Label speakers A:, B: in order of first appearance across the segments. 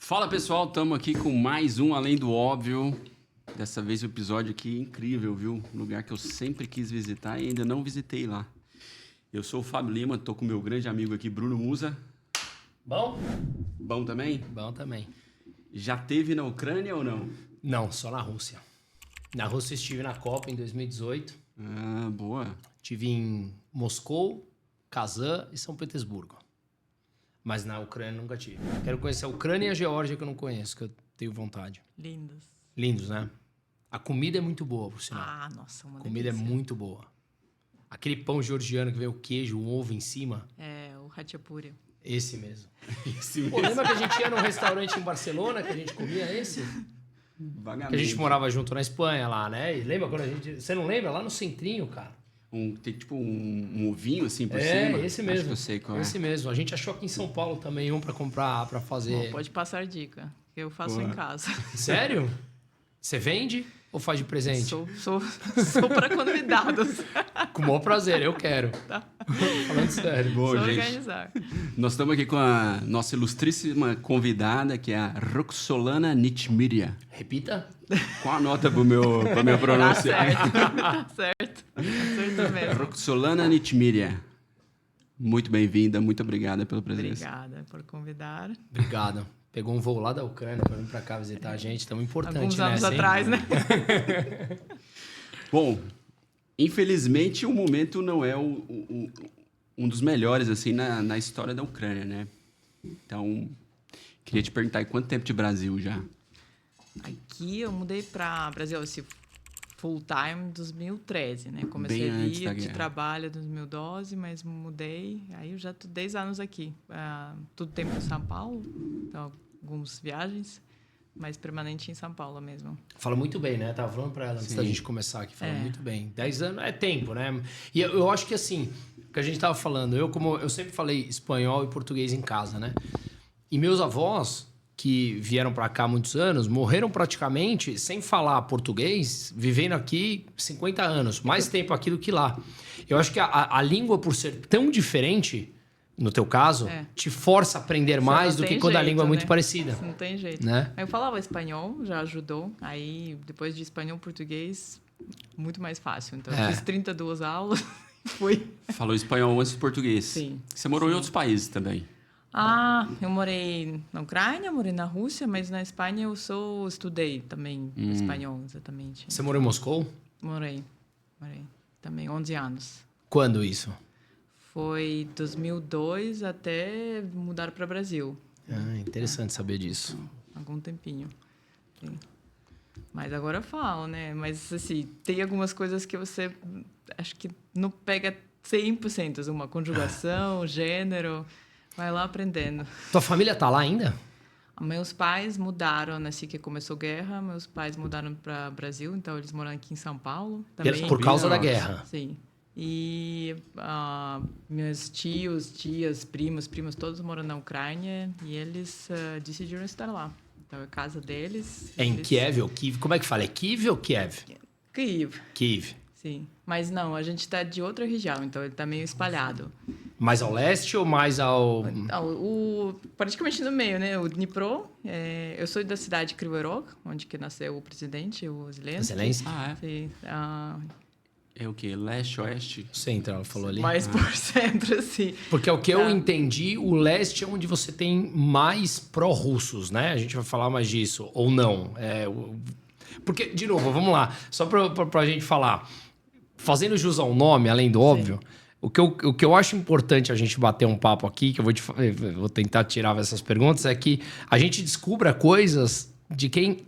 A: Fala pessoal, estamos aqui com mais um Além do Óbvio. Dessa vez o episódio aqui incrível, viu? Um lugar que eu sempre quis visitar e ainda não visitei lá. Eu sou o Fábio Lima, tô com meu grande amigo aqui, Bruno Musa.
B: Bom?
A: Bom também?
B: Bom também.
A: Já teve na Ucrânia ou não?
B: Não, só na Rússia. Na Rússia estive na Copa em 2018.
A: Ah, boa.
B: Estive em Moscou, Kazan e São Petersburgo. Mas na Ucrânia nunca tive. Quero conhecer a Ucrânia e a Geórgia que eu não conheço, que eu tenho vontade.
C: Lindos.
B: Lindos, né? A comida é muito boa, por sinal.
C: Ah, nossa, uma
B: A comida
C: delícia.
B: é muito boa. Aquele pão georgiano que vem o queijo, o ovo em cima.
C: É, o Hachapuri.
B: Esse mesmo.
A: Esse
B: Pô, lembra que a gente ia num restaurante em Barcelona que a gente comia esse?
A: Vagamente.
B: Que a gente morava junto na Espanha lá, né? E lembra quando a gente... Você não lembra? Lá no centrinho, cara.
A: Tem tipo um ovinho assim por cima.
B: Esse mesmo.
A: Acho que eu sei qual é.
B: Esse mesmo. A gente achou aqui em São Paulo também um pra comprar, pra fazer.
C: Bom, pode passar dica, que eu faço
A: Boa.
C: em casa.
B: Sério? Você vende ou faz de presente?
C: Sou para convidados.
B: Com o maior prazer, eu quero.
C: Tá.
B: Falando sério.
A: Bom,
C: Sou
A: gente,
C: organizar.
A: nós estamos aqui com a nossa ilustríssima convidada, que é a Roxolana Nitmiria.
B: Repita.
A: Qual a nota pra minha
C: Tá
A: pronúncia?
C: certo. Tá certo. Acertou mesmo.
A: Roxolana Nitmiria. Muito bem-vinda, muito obrigada pela presença.
C: Obrigada por convidar.
B: Obrigado. Pegou um voo lá da Ucrânia pra vir pra cá visitar a gente. Tão importante,
C: Alguns
B: né?
C: anos atrás, né?
A: Bom, infelizmente o momento não é um dos melhores assim na história da Ucrânia, né? Então, queria te perguntar, e quanto tempo de Brasil já?
C: Aqui eu mudei para Brasil assim, full time em 2013, né? Comecei
A: Bem antes da
C: ali de
A: guerra.
C: trabalho em 2012, mas mudei. Aí eu já tô 10 anos aqui. Todo tempo em São Paulo, então algumas viagens, mas permanente em São Paulo mesmo.
B: Fala muito bem, né? Tava falando pra ela antes
A: Sim.
B: da gente começar aqui. Fala
C: É.
B: muito bem. 10 anos é tempo, né? E eu acho que assim, o que a gente tava falando, eu sempre falei espanhol e português em casa, né? E meus avós, que vieram pra cá há muitos anos, morreram praticamente sem falar português, vivendo aqui 50 anos. Mais tempo aqui do que lá. Eu acho que a língua, por ser tão diferente, no teu caso, te força a aprender mais
C: Não
B: do que
C: tem
B: quando a
C: jeito,
B: língua é muito
C: né?
B: parecida.
C: Não tem jeito.
B: Né?
C: Eu falava espanhol, já ajudou. Aí, depois de espanhol, português, muito mais fácil. Então, eu fiz 32 aulas e fui.
A: Falou espanhol antes do português.
C: Sim.
A: Você morou em outros países também.
C: Eu morei na Ucrânia, morei na Rússia, mas na Espanha eu estudei também espanhol, exatamente.
B: Você morou em Moscou?
C: Morei também 11 anos.
B: Quando isso?
C: Foi 2002 até mudar para o Brasil,
B: Ah, interessante saber disso.
C: algum tempinho. Sim. Mas agora eu falo, né? Mas assim, tem algumas coisas que você acho que não pega 100%, uma conjugação, gênero, vai lá aprendendo.
B: Tua família tá lá ainda?
C: Meus pais mudaram, assim que começou a guerra, meus pais mudaram para o Brasil, então eles moram aqui em São Paulo. Também.
B: Por causa da
A: Nossa.
B: guerra.
C: Sim. E meus tios, tias, primos, todos moram na Ucrânia e eles decidiram estar lá. Então, é a casa deles.
B: É em
C: eles...
B: Kiev ou Kiev? Como é que fala? É Kiev ou Kiev?
C: Kiev,
B: Kiev.
C: sim. Mas não, a gente está de outra região, então ele está meio espalhado.
B: Mais ao leste ou mais ao...
C: Praticamente no meio, né? O Dnipro, eu sou da cidade de Kryvyi Rog, onde que nasceu o presidente, o Zelensky.
B: Zelensky?
A: Ah, é?
C: Sim,
A: É o quê? Leste, oeste?
B: Centro, ela falou ali.
C: mais por centro, assim.
B: Porque é o que eu entendi, o leste é onde você tem mais pró-russos, né? A gente vai falar mais disso, ou não. Porque, de novo, vamos lá. Só pra gente falar. Fazendo jus ao nome, além do óbvio, o que eu acho importante a gente bater um papo aqui, que eu vou tentar tirar essas perguntas, é que a gente descubra coisas de quem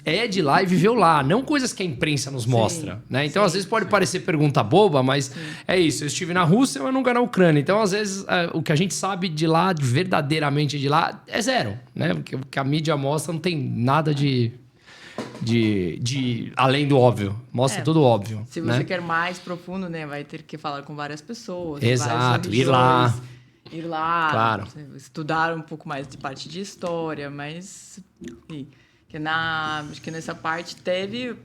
B: é de lá e viveu lá, não coisas que a imprensa nos mostra, né? Então, às vezes pode parecer pergunta boba, mas é isso. Eu estive na Rússia, mas nunca na Ucrânia. Então, às vezes, o que a gente sabe de lá, verdadeiramente de lá, é zero, né? Porque o que a mídia mostra não tem nada de além do óbvio. Mostra tudo óbvio.
C: Se
B: né?
C: você quer mais profundo, né, vai ter que falar com várias pessoas.
B: Exato,
C: várias
B: ir lá.
C: religiões, ir lá,
B: Claro.
C: estudar um pouco mais de parte de história, mas enfim, acho que nessa parte teve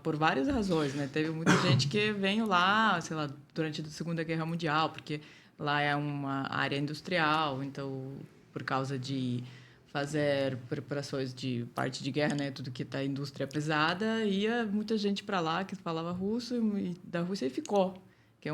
C: por várias razões, né? Teve muita gente que veio lá, sei lá, durante a Segunda Guerra Mundial, porque lá é uma área industrial, então por causa de fazer preparações de parte de guerra, né? Tudo que tá indústria pesada, ia muita gente para lá que falava russo e da Rússia e ficou. Que é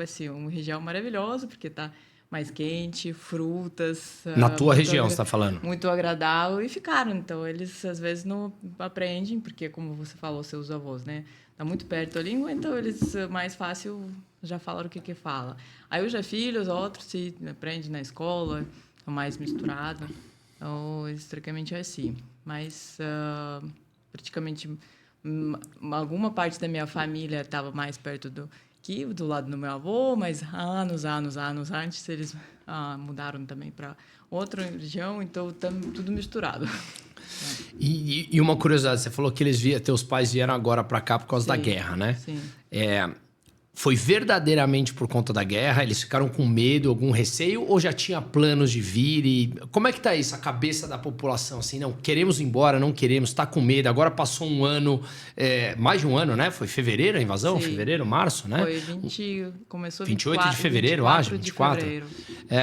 C: assim, uma região maravilhosa, porque tá mais quente, frutas.
B: Na tua região, você está falando?
C: Muito agradável e ficaram. Então, eles às vezes não aprendem, porque, como você falou, seus avós, né? Tá muito perto a língua, então eles mais fácil já falaram o que fala. Aí os filhos, outros se aprendem na escola, são mais misturados. Então, historicamente é assim. Mas, praticamente, alguma parte da minha família estava mais perto do lado do meu avô, mas anos antes eles mudaram também para outra região, então tudo misturado.
B: E uma curiosidade, você falou que teus pais vieram agora para cá por causa da guerra, né?
C: Sim.
B: Foi verdadeiramente por conta da guerra? Eles ficaram com medo, algum receio? Ou já tinha planos de vir? E como é que tá isso, a cabeça da população? Assim, não, queremos ir embora, não queremos, tá com medo. Agora passou um ano, mais de um ano, né? Foi fevereiro a invasão?
C: Sim.
B: Fevereiro, março, né?
C: Começou
B: 28 de fevereiro, acho, 24.
C: De fevereiro.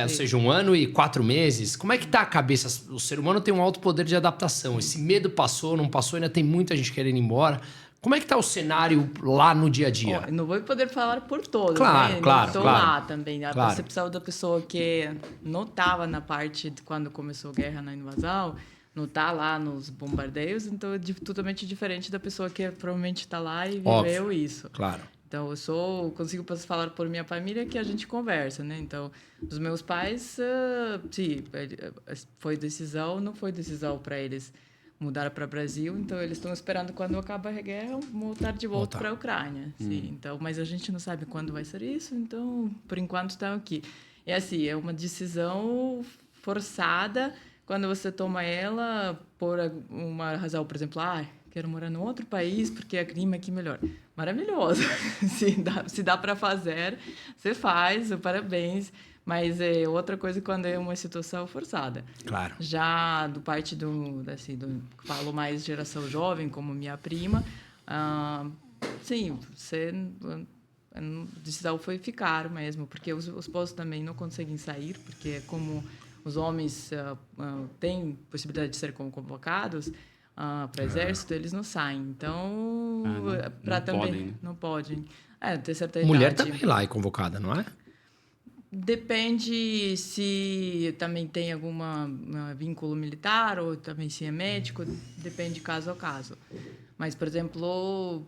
B: Ou seja, 1 ano e 4 meses. Como é que tá a cabeça? O ser humano tem um alto poder de adaptação. Esse medo passou, não passou, ainda tem muita gente querendo ir embora. Como é que tá o cenário lá no dia a dia?
C: Não vou poder falar por todos,
B: claro,
C: né?
B: Claro,
C: Estou
B: claro.
C: lá também. A
B: claro.
C: percepção da pessoa que não estava na parte de quando começou a guerra na invasão, não está lá nos bombardeios, então é totalmente diferente da pessoa que provavelmente está lá e viveu isso.
B: Claro.
C: Então, consigo falar por minha família que a gente conversa, né? Então, dos meus pais, sim, foi decisão, não foi decisão para eles mudar para o Brasil, então eles estão esperando quando acaba a guerra voltar de volta para a Ucrânia. Sim, então, mas a gente não sabe quando vai ser isso, então por enquanto estão aqui. E assim, é uma decisão forçada quando você toma ela por uma razão, por exemplo, quero morar em outro país porque a clima aqui é melhor. Maravilhoso. Se dá para fazer, você faz, parabéns. Mas é outra coisa quando é uma situação forçada.
B: Claro.
C: Já do parte falo mais geração jovem, como minha prima, sim, a decisão foi ficar mesmo, porque os esposos também não conseguem sair, porque como os homens têm possibilidade de ser convocados para o exército, eles não saem. Então, não podem. Ter certa idade.
B: Mulher também lá é convocada, não é?
C: Depende se também tem algum vínculo militar ou também se é médico, depende caso a caso. Mas, por exemplo,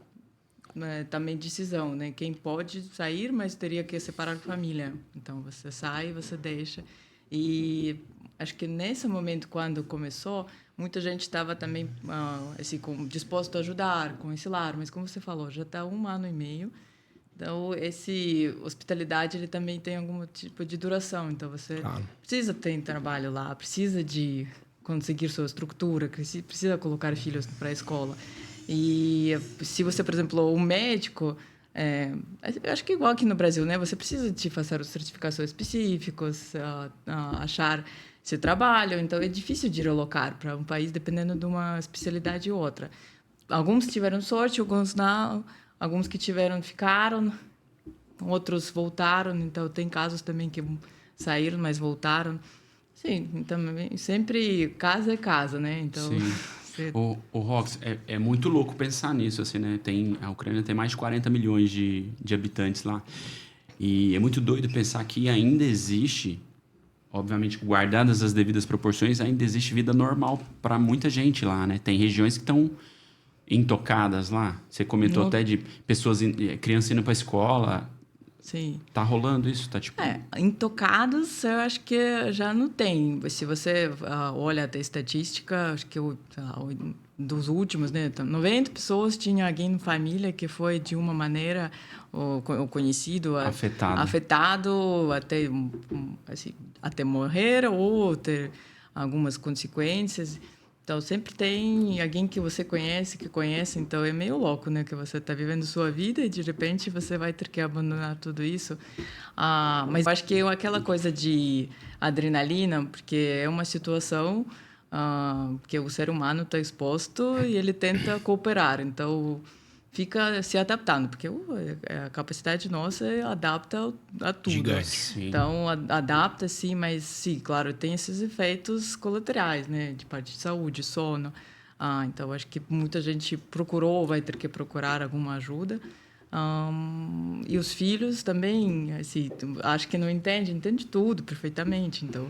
C: também decisão, né? Quem pode sair, mas teria que separar a família. Então, você sai, você deixa. E acho que nesse momento, quando começou, muita gente estava também assim, disposto a ajudar com esse lar. Mas, como você falou, já está 1 ano e meio. Então, hospitalidade, ele também tem algum tipo de duração. Então, você precisa ter trabalho lá, precisa de conseguir sua estrutura, precisa colocar filhos para a escola. E se você, por exemplo, um médico, eu acho que igual aqui no Brasil, né? Você precisa de fazer certificações específicas, achar seu trabalho. Então, é difícil de relocar para um país dependendo de uma especialidade ou outra. Alguns tiveram sorte, alguns não. Alguns que ficaram, outros voltaram. Então, tem casos também que saíram, mas voltaram. Sim, então, sempre casa é casa, né? Então,
A: O Rox, é muito louco pensar nisso, assim, né? A Ucrânia tem mais de 40 milhões de habitantes lá. E é muito doido pensar que ainda existe, obviamente, guardadas as devidas proporções, ainda existe vida normal para muita gente lá, né? Tem regiões que estão intocadas lá. Você comentou até de pessoas, crianças indo para a escola.
C: Sim.
A: Tá rolando isso? Tá tipo...
C: intocados, eu acho que já não tem. Se você olha até a estatística, acho que dos últimos, né? 90 pessoas tinha alguém na família que foi de uma maneira ou conhecido, afetado até morrer ou ter algumas consequências. Então, sempre tem alguém que você conhece, então é meio louco, né? Que você está vivendo sua vida e, de repente, você vai ter que abandonar tudo isso. Mas eu acho que é aquela coisa de adrenalina, porque é uma situação que o ser humano está exposto e ele tenta cooperar. Então, fica se adaptando, porque a capacidade nossa adapta a tudo.
B: Gigante.
A: Sim.
C: Então, adapta, sim, mas, sim, claro, tem esses efeitos colaterais, né? De parte de saúde, sono. Então, acho que muita gente procurou, vai ter que procurar alguma ajuda. E os filhos também, assim, acho que não entende tudo perfeitamente. Então,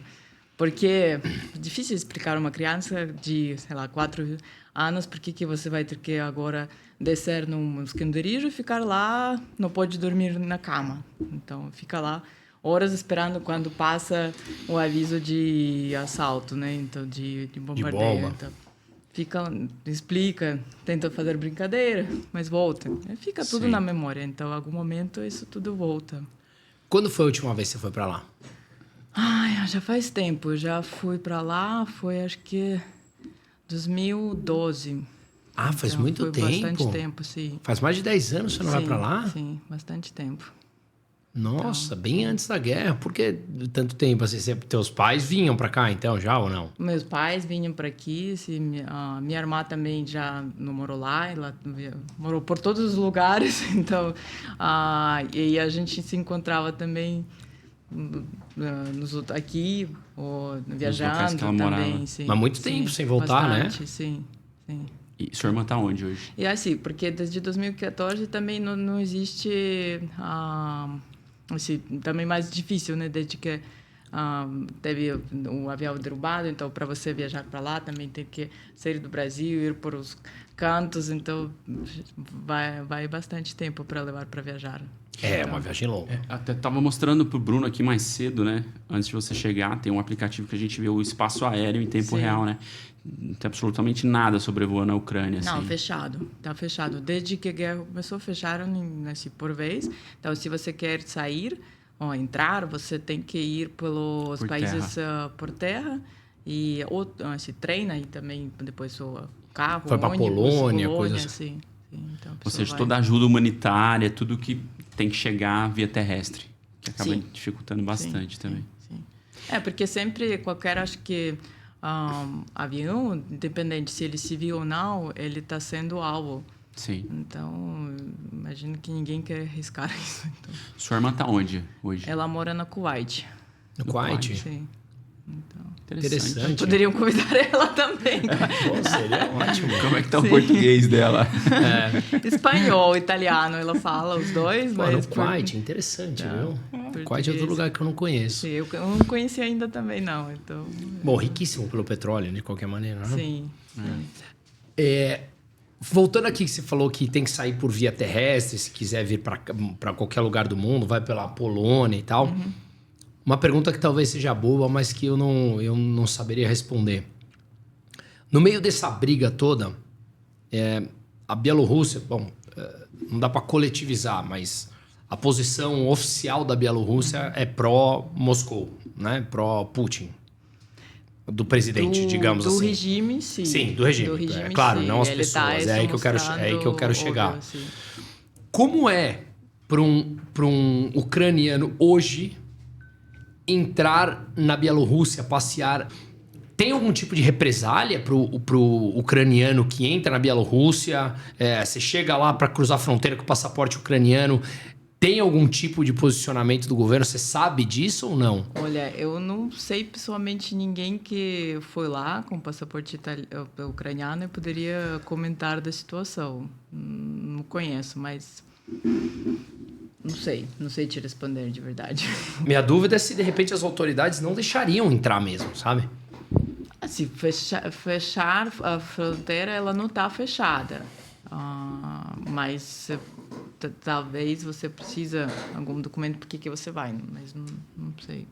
C: porque é difícil explicar uma criança de, sei lá, 4 anos por que você vai ter que agora descer num esconderijo e ficar lá, não pode dormir na cama. Então, fica lá horas esperando quando passa o aviso de assalto, né? Então, de bombardeio.
B: bomba.
C: Então, explica, tenta fazer brincadeira, mas volta. Fica tudo
A: Sim.
C: na memória. Então, em algum momento, isso tudo volta.
B: Quando foi a última vez que você foi para lá?
C: Já faz tempo. Eu já fui para lá, foi acho que 2012.
B: Faz
C: Então,
B: muito
C: foi
B: tempo.
C: bastante tempo, sim.
B: Faz mais de 10 anos que você não vai
C: Sim,
B: para lá?
C: Sim, bastante tempo.
B: Nossa, bem antes da guerra. Por que tanto tempo? Assim, teus pais vinham para cá, então, já ou não?
C: Meus pais vinham para aqui, minha irmã também já não morou lá, ela morou por todos os lugares, então, e a gente se encontrava também aqui, ou viajando
A: que ela
C: também,
A: morava.
C: sim.
B: Mas muito tempo sem voltar,
C: bastante,
B: né?
C: Sim, sim.
A: E sua irmã tá onde hoje?
C: E assim, porque desde 2014 também não existe... assim, também mais difícil, né? Desde que teve o avião derrubado, então para você viajar para lá também tem que sair do Brasil, ir por os cantos, então vai bastante tempo para levar para viajar.
B: É, uma viagem longa.
A: Até tava mostrando pro Bruno aqui mais cedo, né? Antes de você chegar, tem um aplicativo que a gente vê o espaço aéreo em tempo
C: Sim.
A: real, né? Não tem absolutamente nada sobrevoando a Ucrânia,
C: Não,
A: assim.
C: fechado. Tá fechado. Desde que a guerra começou, fecharam assim, por vez. Então, se você quer sair ou entrar, você tem que ir pelos
A: Por
C: países por terra e se treina e também depois o carro,
B: Foi pra
C: ônibus,
B: Polônia, coisa assim.
C: sim. Então, a
A: Ou
C: pessoa
A: seja,
C: vai.
A: toda a ajuda humanitária, tudo que tem que chegar via terrestre. Que acaba
C: Sim.
A: dificultando bastante
C: Sim,
A: também.
C: sim. Porque sempre acho que avião, independente se ele civil ou não, ele está sendo alvo.
A: Sim.
C: Então, imagino que ninguém quer arriscar isso. Então.
A: Sua irmã tá onde hoje?
C: Ela mora na Kuwait.
B: No
A: No
B: Kuwait?
A: Kuwait.
C: Sim. Então,
B: Interessante.
C: poderiam convidar ela também.
B: Pô, seria ótimo.
A: Como é que tá o português dela?
C: Espanhol, italiano, ela fala os dois,
B: Pô,
C: mas...
B: no Kuwait, interessante, viu? Kuwait é outro lugar que eu não conheço.
C: Sim, eu não conheci ainda também, não. Então,
B: Bom, riquíssimo pelo petróleo, de qualquer maneira, né?
C: sim.
B: Voltando aqui, que você falou que tem que sair por via terrestre, se quiser vir para qualquer lugar do mundo, vai pela Polônia e tal. Uma pergunta que talvez seja boba, mas que eu não saberia responder. No meio dessa briga toda, a Bielorrússia, não dá para coletivizar, mas a posição oficial da Bielorrússia é pró-Moscou, né? Pró-Putin. Do presidente, digamos assim.
C: Do regime, sim.
B: Sim, do regime. É claro,
C: sim.
B: não as
C: Ele
B: pessoas.
C: tá
B: É aí que eu quero chegar.
C: óbvio, sim.
B: Como é para um ucraniano hoje entrar na Bielorrússia, passear? Tem algum tipo de represália pro ucraniano que entra na Bielorrússia? Você chega lá para cruzar a fronteira com o passaporte ucraniano. Tem algum tipo de posicionamento do governo? Você sabe disso ou não?
C: Olha, eu não sei pessoalmente ninguém que foi lá com passaporte ucraniano e poderia comentar da situação. Não conheço, mas não sei te responder de verdade.
B: Minha dúvida é se de repente as autoridades não deixariam entrar mesmo, sabe?
C: Se fechar a fronteira, ela não está fechada. Mas talvez você precisa algum documento porque que você vai, mas não sei.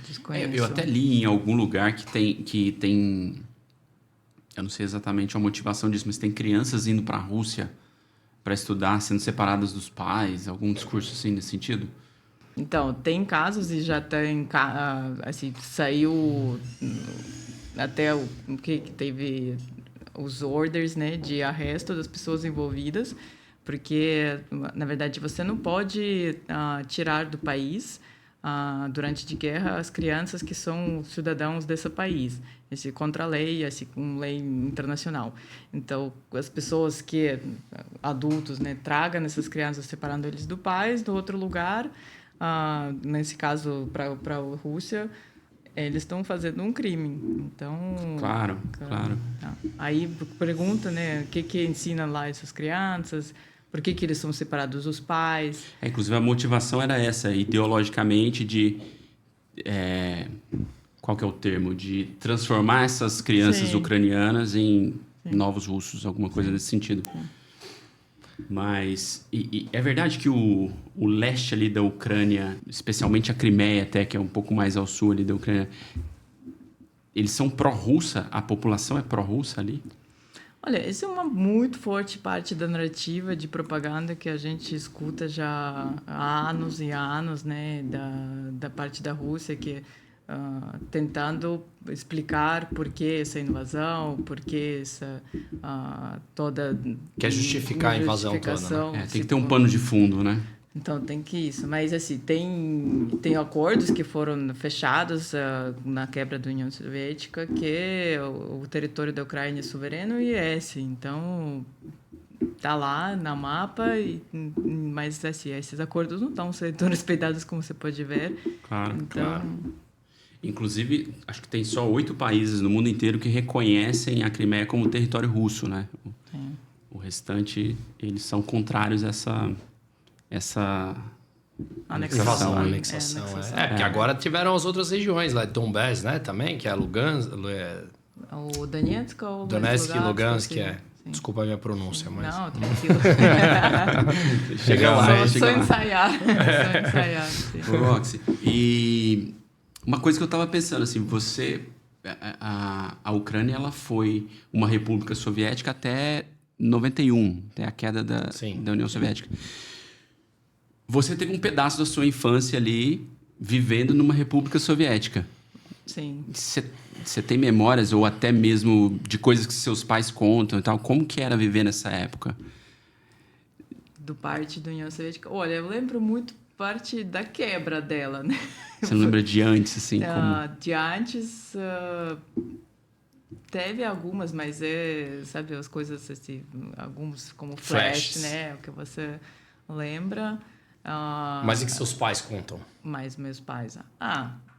C: Desconheço.
A: Eu até li em algum lugar que tem... Eu não sei exatamente a motivação disso, mas tem crianças indo para a Rússia para estudar, sendo separadas dos pais, algum discurso assim nesse sentido?
C: Então, tem casos e já tem... assim, saiu até o que teve os orders, né, de arresto das pessoas envolvidas, porque, na verdade, você não pode tirar do país durante a guerra as crianças que são cidadãos desse país, esse contra a lei, esse com lei internacional. Então as pessoas que adultos, né, tragam essas crianças separando eles do pais do outro lugar, nesse caso para a Rússia, eles estão fazendo um crime. Então
A: Claro.
C: aí pergunta, né, o que ensina lá essas crianças. Por que eles são separados dos pais?
A: Inclusive, a motivação era essa, ideologicamente, de... qual que é o termo? De transformar essas crianças ucranianas em novos russos, alguma coisa nesse sentido. Mas é verdade que o leste ali da Ucrânia, especialmente a Crimeia até, que é um pouco mais ao sul ali da Ucrânia, eles são pró-russa? A população é pró-russa ali?
C: Olha, isso é uma muito forte parte da narrativa de propaganda que a gente escuta já há anos e anos, né, da parte da Rússia, que tentando explicar por que essa invasão, por que essa toda...
B: Quer justificar a invasão toda, né?
A: Tem que ter um pano de fundo, né?
C: Então, tem que isso. Mas, assim, tem acordos que foram fechados na quebra da União Soviética, que o território da Ucrânia é soberano e é esse. Então, tá lá no mapa, mas, assim, esses acordos não estão sendo respeitados, como você pode ver.
A: Claro. Inclusive, acho que tem só 8 países no mundo inteiro que reconhecem a Crimeia como território russo, né? O restante, eles são contrários a essa
C: anexação.
B: Anexação. Porque agora tiveram as outras regiões lá, Donbass, né, também, que é Lugansk...
C: O Donetsk ou
B: Donetsk e Lugansk,
C: sim.
B: Desculpa a minha pronúncia, mas...
C: Não, tranquilo.
A: Chega lá.
C: Só ensaiar.
A: Ô, Roxy, e uma coisa que eu estava pensando, assim, a Ucrânia, ela foi uma república soviética até 91, até a queda da União Soviética. Você teve um pedaço da sua infância ali vivendo numa república soviética.
C: Sim.
A: Você tem memórias ou até mesmo de coisas que seus pais contam e tal? Como que era viver nessa época?
C: Do parte da União Soviética? Olha, eu lembro muito parte da quebra dela, né?
A: Você não lembra de antes, assim?
C: De antes... teve algumas, mas sabe, as coisas assim, alguns como Flash, né? O que você lembra...
B: Mas e que seus pais contam?
C: Mas meus pais...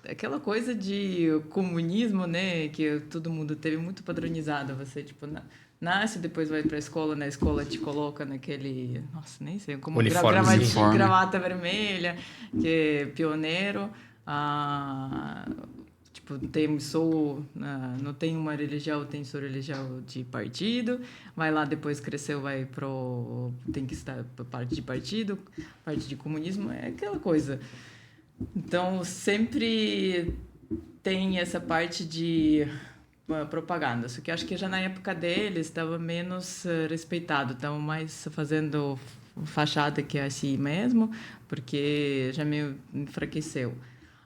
C: aquela coisa de comunismo, né? Que todo mundo teve muito padronizado. Você, tipo, nasce, depois vai para a escola, na escola te coloca naquele... Nossa, nem sei. Como
A: uniforme.
C: Gravata vermelha, que é pioneiro. Tipo, não tem uma religião, tem sua religião de partido. Vai lá, depois cresceu, tem que estar parte de partido, parte de comunismo, é aquela coisa. Então, sempre tem essa parte de propaganda. Só que acho que já na época deles estava menos respeitado, estavam mais fazendo fachada que é assim mesmo, porque já meio enfraqueceu.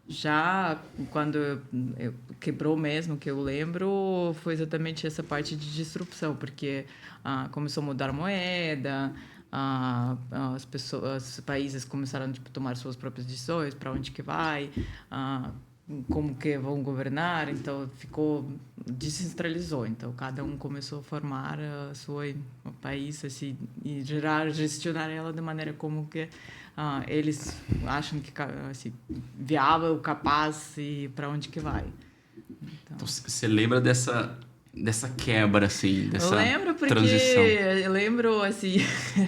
C: Já quando quebrou mesmo, que eu lembro, foi exatamente essa parte de disrupção, porque começou a mudar a moeda, os países começaram a tomar suas próprias decisões, para onde que vai, como que vão governar, então descentralizou, então cada um começou a formar a sua país assim, e gestionar ela da maneira como que eles acham que assim, viável, capaz e para onde que vai.
A: Então, você lembra dessa quebra, assim, dessa transição?
C: Eu lembro, assim,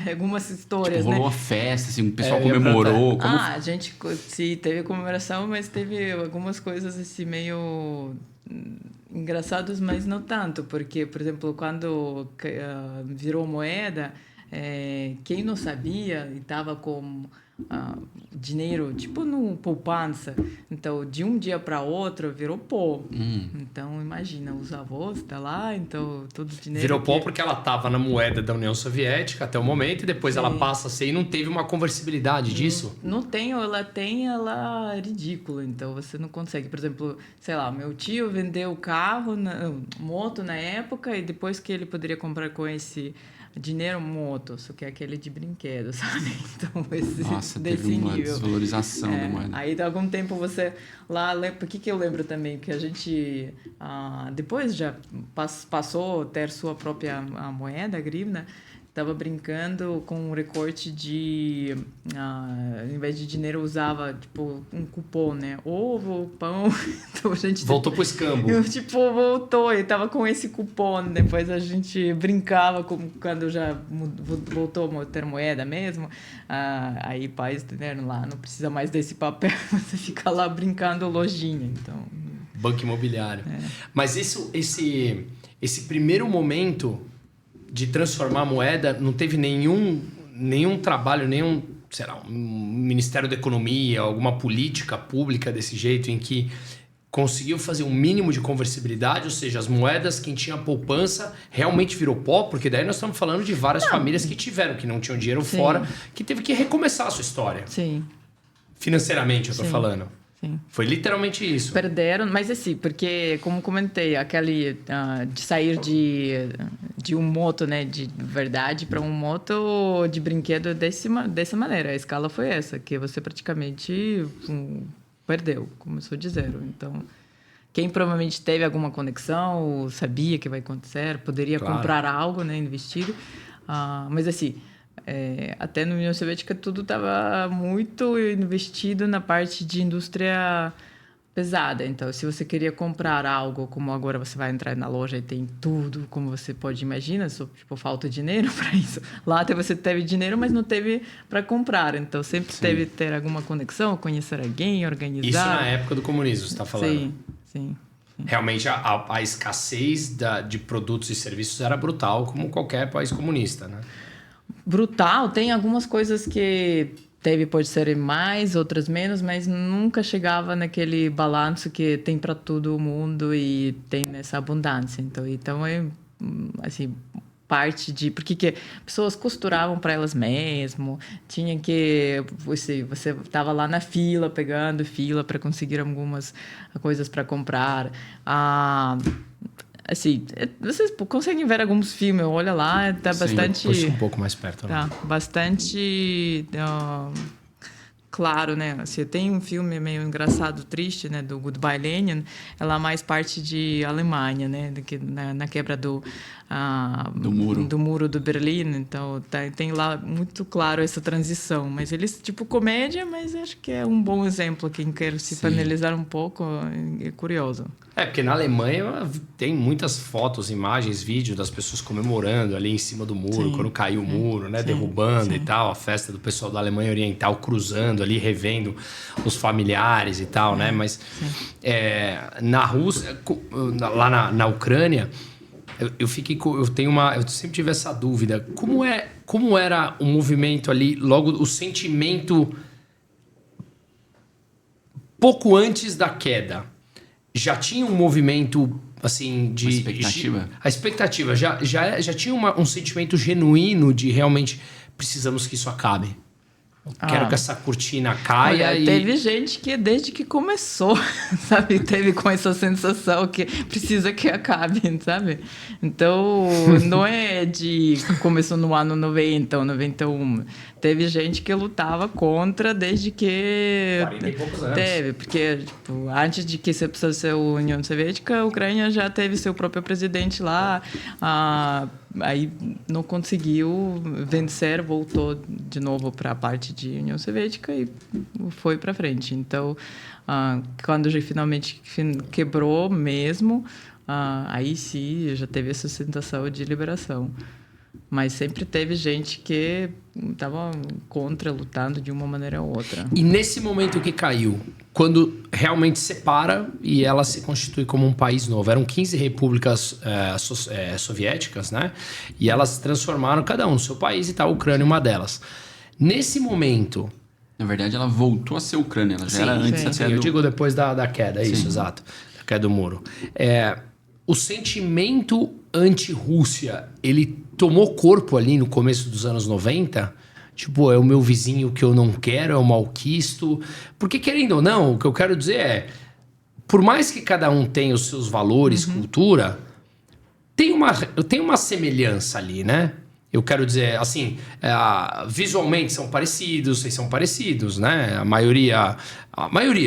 C: algumas histórias,
A: tipo, rolou
C: né?
A: uma festa, assim, o pessoal comemorou.
C: A gente teve comemoração, mas teve algumas coisas, assim, meio engraçadas, mas não tanto, porque, por exemplo, quando virou moeda, quem não sabia e estava com dinheiro, tipo no poupança, então de um dia para outro virou pó. Então imagina, os avós tá lá, então todo o dinheiro
B: virou pó porque ela estava na moeda da União Soviética até o momento e depois ela passa a ser e não teve uma conversibilidade disso?
C: Não tem, ou ela é ridícula, então você não consegue. Por exemplo, sei lá, meu tio vendeu carro, moto na época, e depois que ele poderia comprar com esse dinheiro moto, só que é aquele de brinquedo, sabe? Então,
A: Nossa,
C: desse
A: teve uma
C: nível.
A: desvalorização da moeda.
C: Aí, há algum tempo, você... Por que eu lembro também? Que a gente, depois já passou a ter sua própria moeda, a grivna, estava brincando com um recorte de... ao invés de dinheiro, usava, tipo, um cupom, né? Ovo, pão... Então, a gente...
B: Voltou pro escambo.
C: Voltou. E tava com esse cupom. Depois a gente brincava quando já voltou a ter moeda mesmo. Aí, pais entenderam lá, não precisa mais desse papel. Você fica lá brincando lojinha, então...
B: Banco imobiliário. Mas esse primeiro momento... de transformar a moeda, não teve nenhum trabalho, sei lá, um Ministério da Economia, alguma política pública desse jeito em que conseguiu fazer um mínimo de conversibilidade, ou seja, as moedas, quem tinha poupança, realmente virou pó, porque daí nós estamos falando de várias famílias que não tinham dinheiro fora, que teve que recomeçar a sua história.
C: Sim.
B: Financeiramente, eu tô falando.
C: Sim.
B: Foi literalmente isso.
C: Perderam, mas assim, porque, como comentei, aquele de sair de um moto, né, de verdade para um moto de brinquedo dessa maneira. A escala foi essa, que você praticamente perdeu, começou de zero. Então, quem provavelmente teve alguma conexão, sabia que vai acontecer, poderia comprar algo, né, investir. Mas assim... até na União Soviética tudo estava muito investido na parte de indústria pesada. Então, se você queria comprar algo, como agora você vai entrar na loja e tem tudo, como você pode imaginar, só tipo, falta dinheiro para isso. Lá até você teve dinheiro, mas não teve para comprar. Então, sempre teve que ter alguma conexão, conhecer alguém, organizar.
B: Isso na época do comunismo, você está falando?
C: Sim.
B: Realmente, a escassez de produtos e serviços era brutal, como qualquer país comunista, né?
C: Brutal, tem algumas coisas que pode ser mais, outras menos, mas nunca chegava naquele balanço que tem para todo mundo e tem nessa abundância. Então é assim, parte de... Porque que pessoas costuravam para elas mesmo, tinha que... Você estava lá na fila, pegando fila para conseguir algumas coisas para comprar. Assim, vocês conseguem ver alguns filmes, olha lá, tá bastante...
B: Puxa um pouco mais perto.
C: Tá, bastante claro, né? Assim, tem um filme meio engraçado, triste, né? Do Goodbye Lenin. Ela é mais parte de Alemanha, né? Na quebra do muro do Berlim. Então, tem lá muito claro essa transição. Mas eles, tipo, comédia, mas acho que é um bom exemplo. Quem quer se panelizar um pouco, é curioso.
B: Porque na Alemanha tem muitas fotos, imagens, vídeos das pessoas comemorando ali em cima do muro, quando caiu o muro, né? Derrubando e tal. A festa do pessoal da Alemanha Oriental cruzando ali, revendo os familiares e tal, né? Mas na Rússia, lá na Ucrânia, eu sempre tive essa dúvida. Como era o movimento ali, logo o sentimento pouco antes da queda? Já tinha um movimento, assim, de...
A: Uma expectativa?
B: A expectativa. Já tinha um sentimento genuíno de realmente precisamos que isso acabe. Eu quero que essa cortina caia.
C: Olha, teve gente que desde que começou, sabe? Teve com essa sensação que precisa que acabe, sabe? Então, não é de... Começou no ano 90 ou 91. Teve gente que lutava contra desde que...
B: 40 e poucos anos.
C: Teve, porque tipo, antes de que você precisasse ser a União Soviética, a Ucrânia já teve seu próprio presidente lá. Aí não conseguiu vencer, voltou de novo para a parte de União Soviética e foi para frente. Então, quando já finalmente quebrou mesmo, aí sim já teve essa sensação de liberação. Mas sempre teve gente que estava contra, lutando de uma maneira ou outra.
B: E nesse momento que caiu, quando realmente separa e ela se constitui como um país novo. Eram 15 repúblicas soviéticas, né? E elas se transformaram, cada um no seu país, e tá a Ucrânia uma delas. Nesse momento...
A: Na verdade, ela voltou a ser Ucrânia. Ela já era antes até
B: eu digo depois da queda, isso, exato. Da queda do muro. O sentimento anti-Rússia, ele tomou corpo ali no começo dos anos 90... Tipo, é o meu vizinho que eu não quero, é o malquisto. Porque, querendo ou não, o que eu quero dizer é... Por mais que cada um tenha os seus valores, cultura... Tem uma semelhança ali, né? Eu quero dizer, assim, visualmente são parecidos, vocês são parecidos, né? A maioria,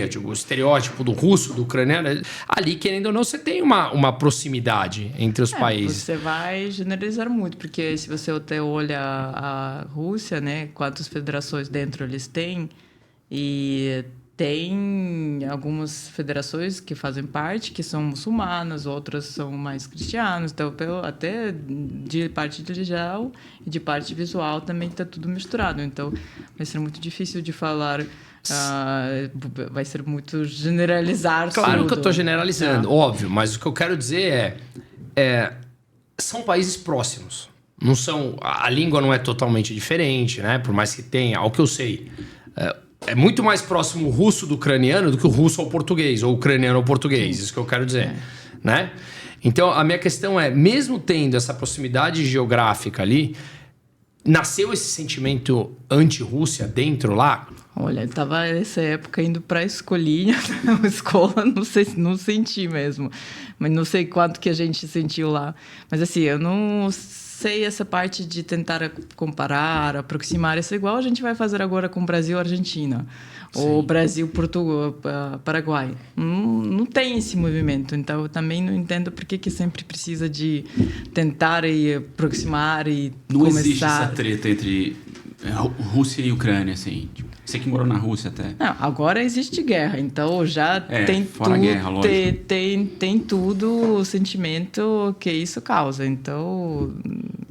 B: digo, o estereótipo do russo, do ucraniano, ali, querendo ou não, você tem uma proximidade entre os países.
C: Você vai generalizar muito, porque se você até olha a Rússia, né? Quantas federações dentro eles têm, e tem algumas federações que fazem parte, que são muçulmanas, outras são mais cristianas. Então, até de parte digital e de parte visual também está tudo misturado. Então, vai ser muito difícil de falar, vai ser muito generalizar.
B: Claro
C: tudo.
B: que eu estou generalizando, óbvio, mas o que eu quero dizer são países próximos. Não são, a língua não é totalmente diferente, né? Por mais que tenha, ao que eu sei... É muito mais próximo o russo do ucraniano do que o russo ao português, ou o ucraniano ao português, isso que eu quero dizer, né? Então, a minha questão é, mesmo tendo essa proximidade geográfica ali, nasceu esse sentimento anti-Rússia dentro lá?
C: Olha, eu estava nessa época indo para a escolinha, escola, não senti mesmo, mas não sei quanto que a gente sentiu lá. Mas assim, eu não sei essa parte de tentar comparar, aproximar, isso é igual a gente vai fazer agora com o Brasil e Argentina, ou Brasil, Portugal, Paraguai. Não tem esse movimento, então eu também não entendo por que sempre precisa de tentar e aproximar e
A: não
C: começar...
A: existe essa treta entre Rússia e Ucrânia, assim, tipo, você que morou na Rússia até.
C: Não, agora existe guerra, então já tem
A: fora
C: tudo,
A: a guerra, lógico.
C: tem tudo o sentimento que isso causa, então...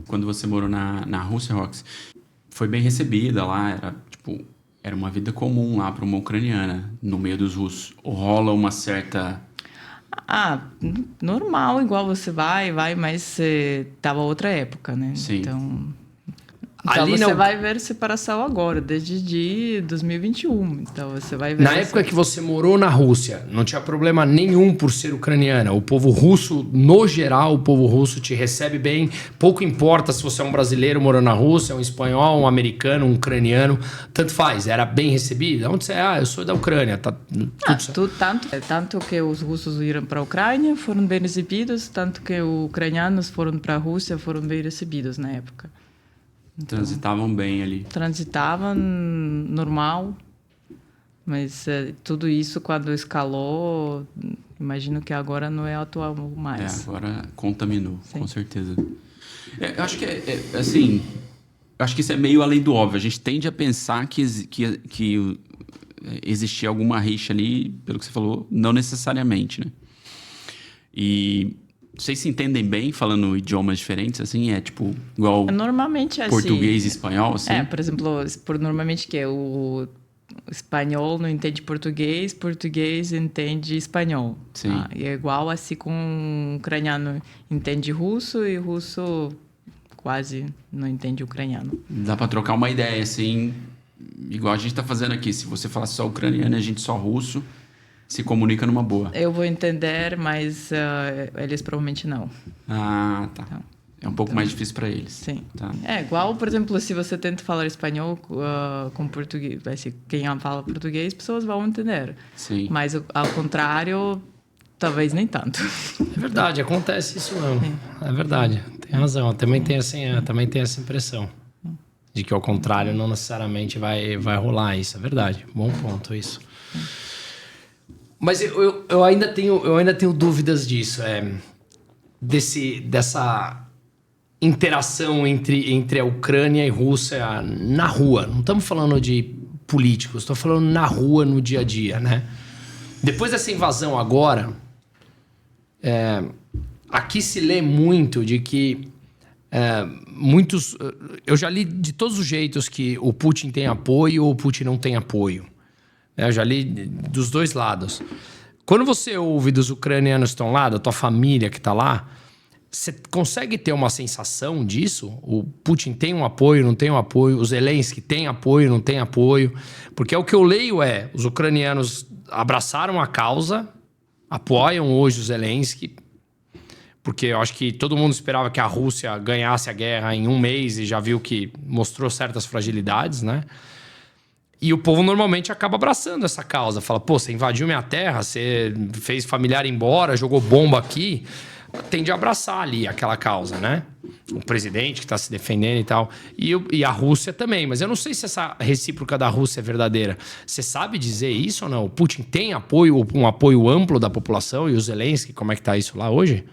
A: Quando você morou na Rússia, Rox, foi bem recebida lá, era uma vida comum lá para uma ucraniana, no meio dos russos. Ou rola uma certa...
C: normal, igual você vai, mas tava outra época, né?
A: Sim.
C: Então
B: Ali
C: você vai ver separação agora, desde 2021. Então você vai ver...
B: Na época que você morou na Rússia, não tinha problema nenhum por ser ucraniana. O povo russo, no geral, o povo russo te recebe bem. Pouco importa se você é um brasileiro morando na Rússia, um espanhol, um americano, um ucraniano. Tanto faz, era bem recebida. Onde você é? Eu sou da Ucrânia. Tá,
C: tanto que os russos iram para a Ucrânia, foram bem recebidos, tanto que os ucranianos foram para a Rússia, foram bem recebidos na época. Então,
A: transitavam bem ali.
C: Transitavam normal, mas tudo isso quando escalou, imagino que agora não é atual mais.
A: Agora contaminou,
C: Sim.
A: com certeza. Eu acho que assim, eu acho que isso é meio além do óbvio. A gente tende a pensar que existia alguma rixa ali, pelo que você falou, não necessariamente, né? E vocês se entendem bem falando idiomas diferentes, assim? Tipo, igual
C: normalmente é
A: português
C: assim.
A: e espanhol, assim?
C: Por exemplo, normalmente que o espanhol não entende português, português entende espanhol.
A: Sim.
C: E é igual assim com o ucraniano entende russo e russo quase não entende ucraniano.
A: Dá pra trocar uma ideia, assim, igual a gente tá fazendo aqui. Se você falar só ucraniano e a gente só russo, se comunica numa boa.
C: Eu vou entender, mas eles provavelmente não.
A: Ah, tá.
C: Então,
A: É um pouco mais difícil para eles.
C: Sim.
A: Tá.
C: É igual, por exemplo, se você tenta falar espanhol com português, quem fala português, pessoas vão entender.
A: Sim.
C: Mas ao contrário, talvez nem tanto.
B: É verdade, acontece isso mesmo. É verdade, tem razão. Também tem essa impressão de que ao contrário não necessariamente vai rolar isso. É verdade, bom ponto isso. Mas eu ainda tenho dúvidas disso, dessa interação entre a Ucrânia e a Rússia na rua. Não estamos falando de políticos, estou falando na rua, no dia a dia, né? Depois dessa invasão agora, aqui se lê muito de que eu já li de todos os jeitos que o Putin tem apoio ou o Putin não tem apoio. Eu já li dos dois lados. Quando você ouve dos ucranianos que estão lá, da tua família que está lá, você consegue ter uma sensação disso? O Putin tem um apoio, não tem um apoio? O Zelensky tem apoio, não tem apoio? Porque o que eu leio os ucranianos abraçaram a causa, apoiam hoje o Zelensky, porque eu acho que todo mundo esperava que a Rússia ganhasse a guerra em um mês e já viu que mostrou certas fragilidades, né? E o povo normalmente acaba abraçando essa causa. Fala, pô, você invadiu minha terra, você fez familiar embora, jogou bomba aqui. Tende a abraçar ali aquela causa, né? o presidente que está se defendendo e tal. E a Rússia também. Mas eu não sei se essa recíproca da Rússia é verdadeira. Você sabe dizer isso ou não? O Putin tem um apoio amplo da população e o Zelensky, como é que está isso lá hoje?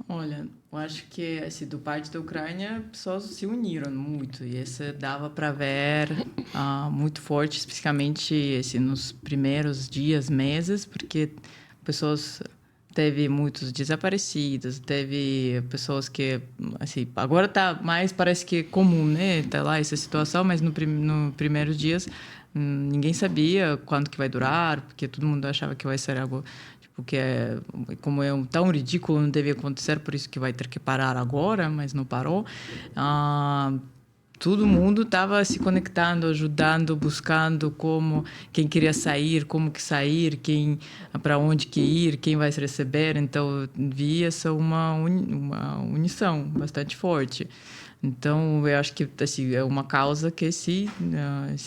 C: Olha, eu acho que assim, do parte da Ucrânia, pessoas se uniram muito e isso dava para ver muito forte, especificamente assim, nos primeiros dias, meses, porque pessoas teve muitos desaparecidos, teve pessoas que assim, agora tá mais parece que comum, né, tá lá essa situação, mas no primeiros dias ninguém sabia quanto que vai durar, porque todo mundo achava que vai ser algo porque como é tão ridículo, não devia acontecer, por isso que vai ter que parar agora, mas não parou. Todo mundo estava se conectando, ajudando, buscando quem queria sair, como que sair, para onde que ir, quem vai se receber. Então, vi essa uma unição bastante forte. Então, eu acho que assim, é uma causa que se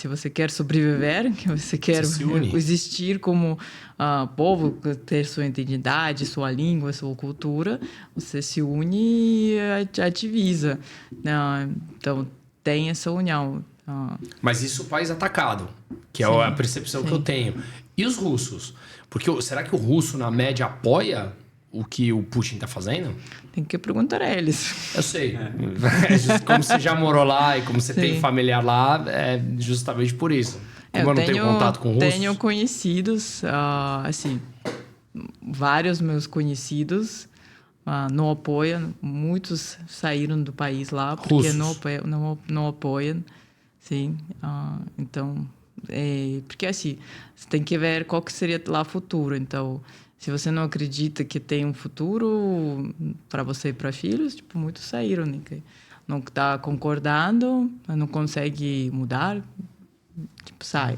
C: você quer sobreviver, que você quer existir como povo, ter sua identidade, sua língua, sua cultura, você se une e ativiza. Então, tem essa união.
B: Mas isso o país atacado, que é a percepção que eu tenho. E os russos? Porque será que o russo, na média, apoia o que o Putin está fazendo?
C: Tem que perguntar a eles.
B: Eu sei. Como você já morou lá e como você tem familiar lá, é justamente por isso. Como eu não tenho contato com russos.
C: Tenho conhecidos, assim, vários meus conhecidos não apoiam. Muitos saíram do país lá porque não apoiam. Sim. Então, porque assim, você tem que ver qual que seria lá o futuro. Então, se você não acredita que tem um futuro para você e para filhos, tipo, muitos saíram, né? Não está concordando, não consegue mudar, tipo, sai.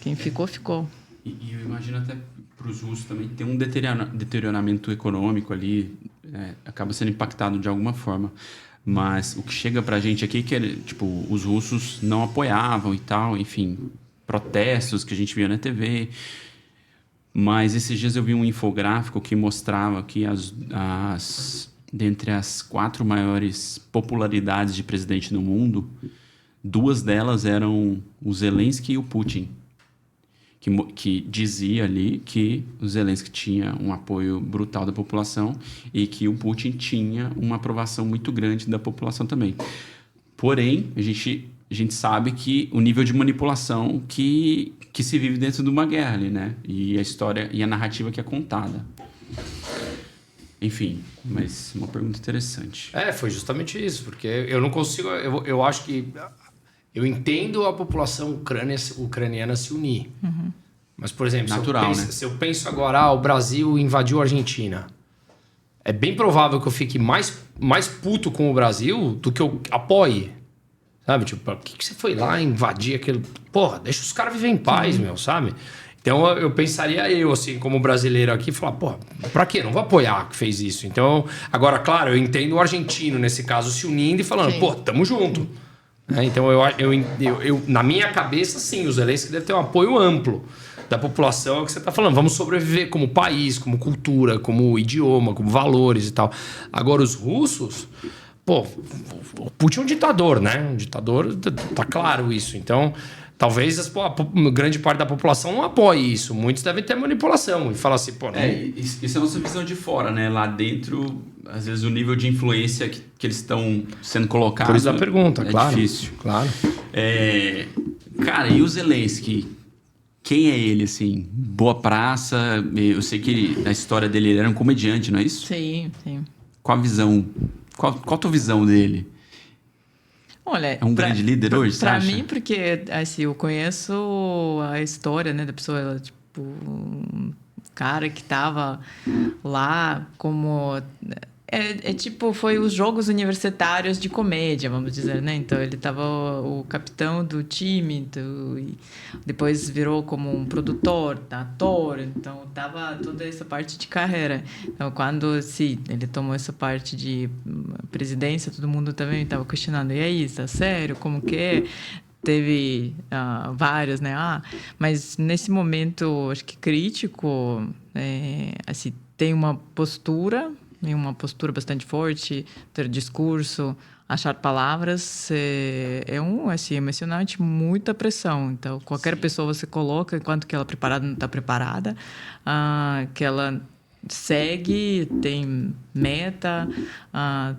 C: Quem ficou, ficou.
A: E eu imagino até para os russos também tem um deterioramento econômico ali, acaba sendo impactado de alguma forma. Mas o que chega para a gente aqui é que, tipo, os russos não apoiavam e tal, enfim, protestos que a gente via na TV. Mas esses dias eu vi um infográfico que mostrava que dentre as 4 maiores popularidades de presidente no mundo, 2 delas eram o Zelensky e o Putin. Que dizia ali que o Zelensky tinha um apoio brutal da população e que o Putin tinha uma aprovação muito grande da população também. Porém, a gente sabe que o nível de manipulação que se vive dentro de uma guerra ali, né? E a história e a narrativa que é contada. Enfim, mas uma pergunta interessante.
B: Foi justamente isso, porque eu não consigo... Eu acho que... Eu entendo a população ucraniana se unir.
C: Uhum.
B: Mas, por exemplo,
A: natural,
B: se eu penso agora, o Brasil invadiu a Argentina. É bem provável que eu fique mais puto com o Brasil do que eu apoie. Sabe? Tipo, por que você foi lá invadir aquele... Porra, deixa os caras viver em paz, meu, sabe? Então, eu pensaria assim, como brasileiro aqui, falar, porra, pra quê? Não vou apoiar que fez isso. Então, agora, claro, eu entendo o argentino, nesse caso, se unindo e falando, pô, tamo junto. Então, eu na minha cabeça, sim, o Zelensky deve ter um apoio amplo da população, é o que você está falando. Vamos sobreviver como país, como cultura, como idioma, como valores e tal. Agora, os russos... Pô, o Putin é um ditador, né? Um ditador, tá claro isso. Então, talvez a grande parte da população não apoie isso. Muitos devem ter manipulação e falar assim, pô... Não...
A: Isso é a nossa visão de fora, né? Lá dentro, às vezes o nível de influência que eles estão sendo colocados...
B: Por isso a pergunta, claro.
A: Difícil.
B: Claro.
A: Cara, e o Zelensky? Quem é ele, assim? Boa praça? Eu sei que a história dele, ele era um comediante, não é isso?
C: Sim, sim.
A: Qual a visão... Qual a tua visão dele?
C: Olha,
A: é um grande líder hoje, você acha?
C: Para mim, porque assim, eu conheço a história, né, da pessoa, tipo, um cara que estava lá como... tipo, foi os jogos universitários de comédia, vamos dizer, né? Então, ele estava o capitão do time, e depois virou como um produtor, ator, então, tava toda essa parte de carreira. Então, quando, sim, ele tomou essa parte de presidência, todo mundo também estava questionando, e aí, tá sério? Como que é? Teve vários, né? Mas nesse momento, acho que crítico, assim, tem uma postura em uma postura bastante forte, ter discurso, achar palavras, é assim, emocionante, muita pressão. Então, qualquer pessoa você coloca, enquanto que ela é preparada, não está preparada, que ela segue, tem meta,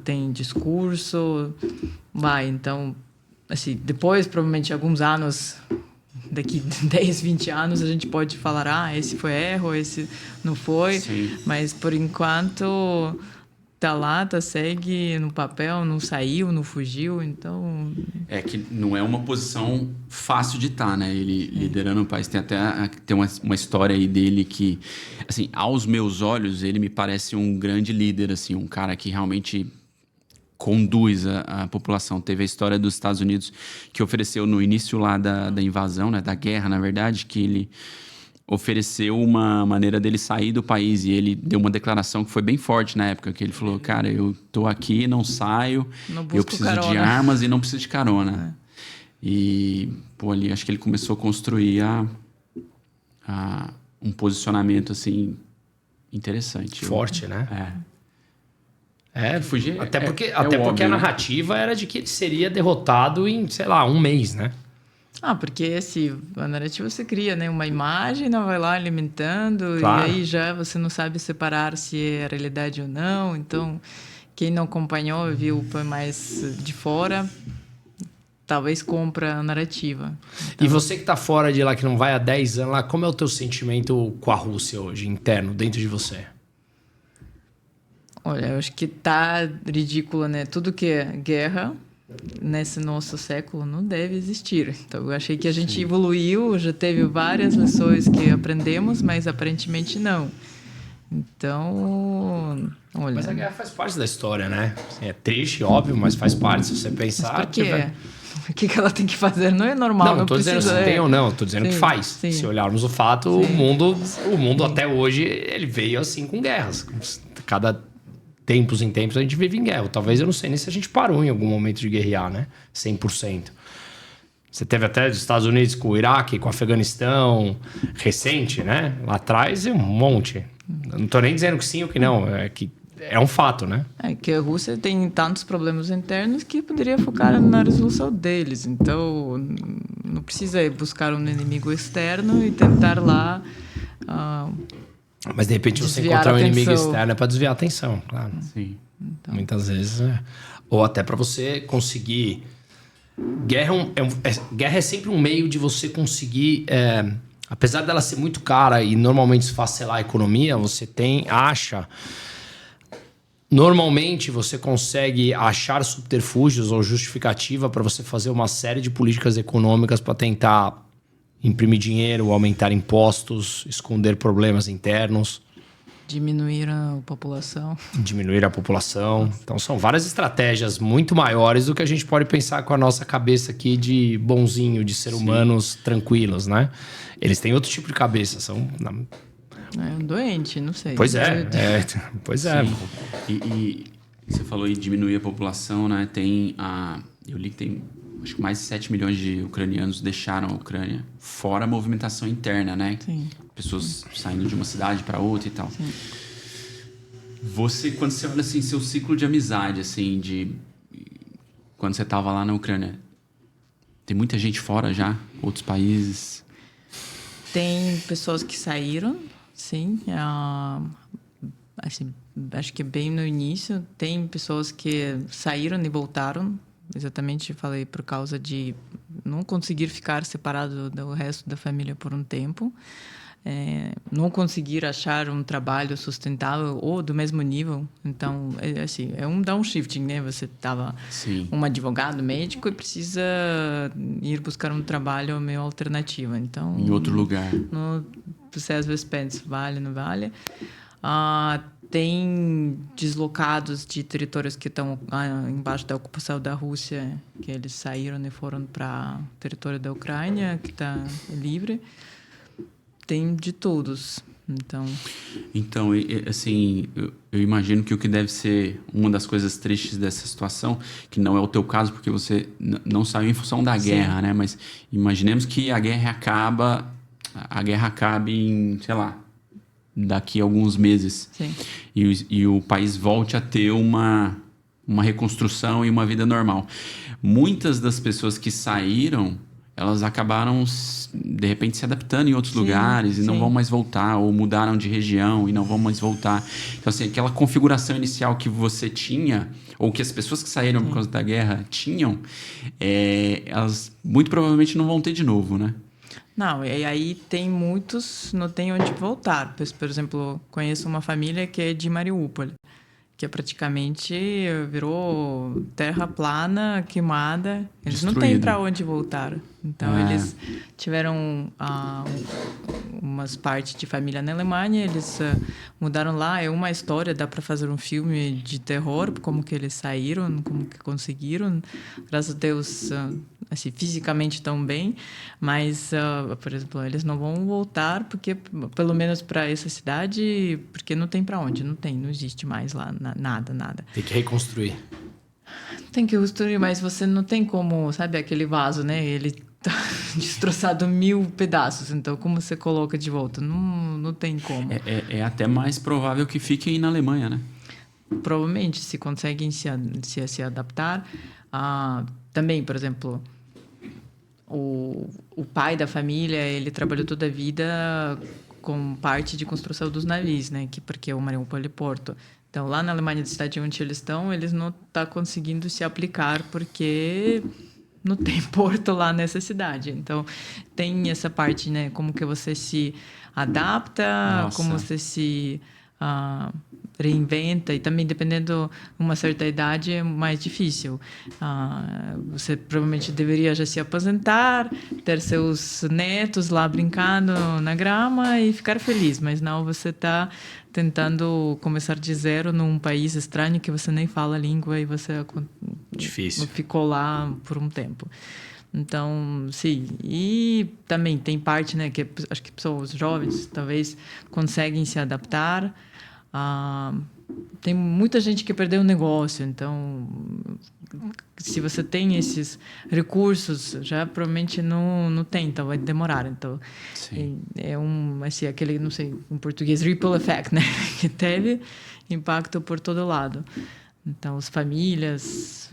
C: tem discurso, vai. Então, assim, depois, provavelmente, alguns anos, daqui 10, 20 anos, a gente pode falar, esse foi erro, esse não foi.
A: Sim.
C: Mas, por enquanto, tá lá, segue no papel, não saiu, não fugiu, então...
A: É que não é uma posição fácil de estar, né? Ele liderando o país. Tem até uma história aí dele que, assim, aos meus olhos, ele me parece um grande líder, assim, um cara que realmente conduz a população. Teve a história dos Estados Unidos que ofereceu no início lá da invasão, né? Da guerra, na verdade, que ele ofereceu uma maneira dele sair do país e ele deu uma declaração que foi bem forte na época, que ele falou, cara, eu tô aqui, não saio, eu preciso de armas e não preciso de carona. E, pô, ali acho que ele começou a construir um posicionamento, assim, interessante.
B: Forte, né?
A: Fugir,
B: até porque
A: óbvio,
B: a
A: né?
B: narrativa era de que ele seria derrotado em, sei lá, um mês, né?
C: porque assim, a narrativa você cria, né? Uma imagem, vai lá alimentando,
B: Claro.
C: E aí já você não sabe separar se é realidade ou não. Então, quem não acompanhou, viu mais de fora, talvez compra a narrativa. Então,
B: E você que tá fora de lá, que não vai há 10 anos lá, como é o teu sentimento com a Rússia hoje, interno, dentro de você?
C: olha, eu acho que tá ridículo, né? Tudo que é guerra nesse nosso século não deve existir. Então, eu achei que a gente evoluiu, já teve várias lições que aprendemos, mas aparentemente não. Então, olha...
B: Mas a guerra faz parte da história, né? Assim, é triste, óbvio, mas faz parte. Se você pensar...
C: Mas por quê? O que ela tem que fazer? Não é normal,
B: não tô dizendo se tem ou não, tô dizendo que faz.
C: Sim.
B: Se olharmos o fato, o mundo até hoje, ele veio assim com guerras. Cada tempos em tempos a gente vive em guerra. Talvez eu não sei nem se a gente parou em algum momento de guerrear, né? 100%. Você teve até os Estados Unidos com o Iraque, com o Afeganistão, recente, né? Lá atrás é um monte. Eu não tô nem dizendo que sim ou que não, é que é um fato, né?
C: É que a Rússia tem tantos problemas internos que poderia focar na resolução deles. Então, não precisa buscar um inimigo externo e tentar lá...
B: Mas de repente você encontrar um inimigo externo é para desviar a atenção, claro.
A: Sim.
C: Então.
B: Muitas vezes, ou até para você conseguir... Guerra é sempre um meio de você conseguir... apesar dela ser muito cara e normalmente esfacelar a economia, você acha... Normalmente você consegue achar subterfúgios ou justificativa para você fazer uma série de políticas econômicas para tentar imprimir dinheiro, aumentar impostos, esconder problemas internos.
C: Diminuir a população.
B: Diminuir a população. Então são várias estratégias muito maiores do que a gente pode pensar com a nossa cabeça aqui de bonzinho, de ser humanos tranquilos, né? Eles têm outro tipo de cabeça, são...
C: É um doente, não sei.
B: Pois é. Pois é.
A: Sim. E você falou em diminuir a população, né? Eu li que tem acho que mais de 7 milhões de ucranianos deixaram a Ucrânia, fora a movimentação interna, né?
C: Sim.
A: Pessoas saindo de uma cidade para outra e tal.
C: Sim.
A: Quando você olha assim, seu ciclo de amizade, assim, quando você estava lá na Ucrânia, tem muita gente fora já? Outros países?
C: Tem pessoas que saíram, sim. Assim, acho que bem no início. Tem pessoas que saíram e voltaram. Exatamente, falei, por causa de não conseguir ficar separado do resto da família por um tempo. Não conseguir achar um trabalho sustentável ou do mesmo nível. Então, assim, é um downshifting, né? Você estava um advogado, médico e precisa ir buscar um trabalho meio alternativo. Então,
A: em outro lugar.
C: Você às vezes pensa, vale, não vale? Tem deslocados de territórios que estão embaixo da ocupação da Rússia, que eles saíram e foram para o território da Ucrânia, que está livre. Tem de todos. Então,
A: assim, eu imagino que o que deve ser uma das coisas tristes dessa situação, que não é o teu caso, porque você não saiu em função da guerra, né? Mas imaginemos que a guerra acabe em, sei lá, daqui a alguns meses.
C: Sim.
A: E o país volte a ter uma reconstrução e uma vida normal. Muitas das pessoas que saíram, elas acabaram, de repente, se adaptando em outros lugares e não vão mais voltar, ou mudaram de região e não vão mais voltar. Então, assim, aquela configuração inicial que você tinha, ou que as pessoas que saíram por causa da guerra tinham, elas muito provavelmente não vão ter de novo, né?
C: Não, e aí tem muitos, não tem onde voltar. Por exemplo, conheço uma família que é de Mariupol, que praticamente virou terra plana, queimada. Eles não têm para onde voltar. Então, eles tiveram umas partes de família na Alemanha, eles mudaram lá. É uma história, dá para fazer um filme de terror, como que eles saíram, como que conseguiram. Graças a Deus, assim, fisicamente estão bem, mas, por exemplo, eles não vão voltar, porque, pelo menos para essa cidade, porque não tem para onde, não existe mais lá nada.
B: Tem que reconstruir.
C: Tem que reconstruir, mas você não tem como, sabe, aquele vaso, né? Ele tá destroçado 1000 pedaços, então como você coloca de volta? Não tem como.
A: É até mais provável que fiquem na Alemanha, né?
C: Provavelmente, se conseguem se adaptar. Também, por exemplo, o pai da família, ele trabalhou toda a vida com parte de construção dos navios, né? Porque o Mariupol é porto. Então, lá na Alemanha, da cidade onde eles estão, eles não estão conseguindo se aplicar porque não tem porto lá nessa cidade. Então, tem essa parte, né? Como que você se adapta, como você se reinventa. E também, dependendo de uma certa idade, é mais difícil. Você provavelmente deveria já se aposentar, ter seus netos lá brincando na grama e ficar feliz. Mas não, você está tentando começar de zero num país estranho que você nem fala a língua e você ficou lá por um tempo. Então, sim. E também tem parte, né, que acho que pessoas jovens talvez conseguem se adaptar. Tem muita gente que perdeu o negócio, então se você tem esses recursos, já provavelmente não tem, então vai demorar. Então, assim, aquele, não sei, em português, ripple effect, né? Que teve impacto por todo lado. Então, as famílias,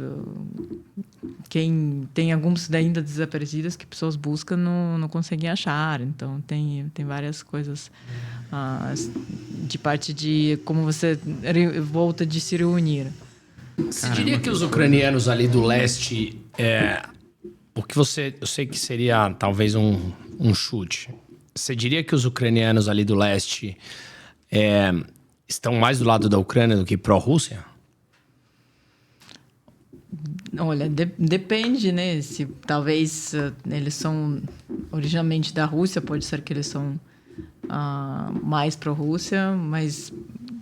C: quem tem alguns ainda desaparecidos que pessoas buscam não conseguem achar. Então, tem várias coisas de parte de como você volta de se reunir.
B: Você diria que os ucranianos ali do leste, eu sei que seria talvez um chute. Você diria que os ucranianos ali do leste estão mais do lado da Ucrânia do que pró-Rússia?
C: Olha, depende, né? Se talvez eles são originalmente da Rússia, pode ser que eles são mais pró-Rússia, mas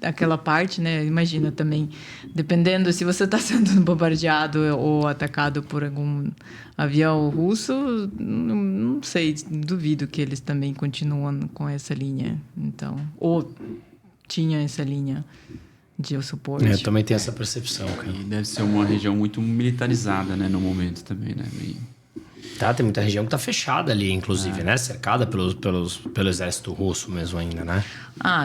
C: aquela parte, né? Imagina também, dependendo se você está sendo bombardeado ou atacado por algum avião russo, não sei, duvido que eles também continuam com essa linha. Então, ou tinha essa linha de suporte.
B: Eu também tenho essa percepção, cara.
A: E deve ser uma região muito militarizada, né, no momento também, né?
B: Tem muita região que tá fechada ali, inclusive, né? Cercada pelo exército russo mesmo ainda, né?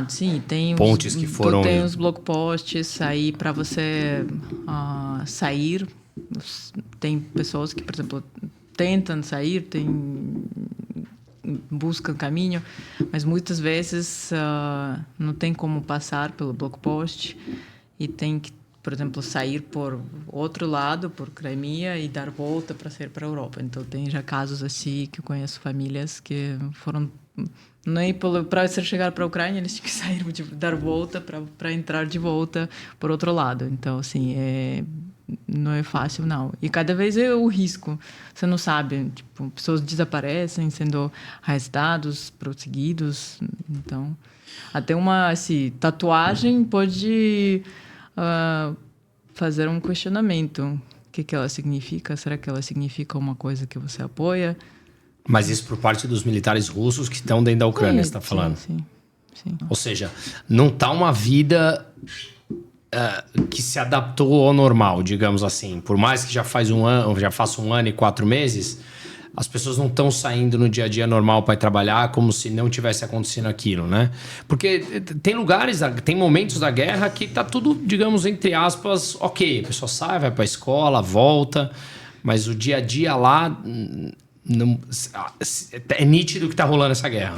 C: Sim, tem
B: pontes que foram...
C: Tem os blockposts aí para você sair. Tem pessoas que, por exemplo, tentam sair, buscam caminho, mas muitas vezes não tem como passar pelo blockpost e tem que, por exemplo, sair por outro lado, por Crimea, e dar volta para sair para a Europa. Então, tem já casos assim que eu conheço famílias que foram... Para chegar para a Ucrânia, eles tinham que sair, dar volta para entrar de volta por outro lado. Então, assim, não é fácil, não. E cada vez é o risco. Você não sabe. Tipo, pessoas desaparecem, sendo arrestados, prosseguidos. Então, até uma tatuagem pode fazer um questionamento. O que ela significa? Será que ela significa uma coisa que você apoia?
B: Mas isso por parte dos militares russos que estão dentro da Ucrânia, você está falando?
C: Sim.
B: Ou seja, não está uma vida que se adaptou ao normal, digamos assim. Por mais que já faça 1 ano e 4 meses, as pessoas não estão saindo no dia a dia normal para ir trabalhar como se não tivesse acontecendo aquilo, né? Porque tem lugares, tem momentos da guerra que tá tudo, digamos, entre aspas, ok. A pessoa sai, vai para a escola, volta, mas o dia a dia lá não, é nítido que tá rolando essa guerra.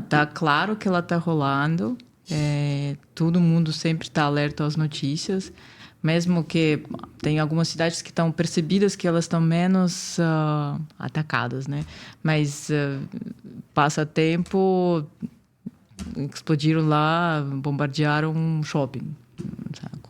C: Tá claro que ela tá rolando. Todo mundo sempre está alerta às notícias. Mesmo que tem algumas cidades que estão percebidas que elas estão menos atacadas, né? Mas passa tempo, explodiram lá, bombardearam um shopping. Sabe?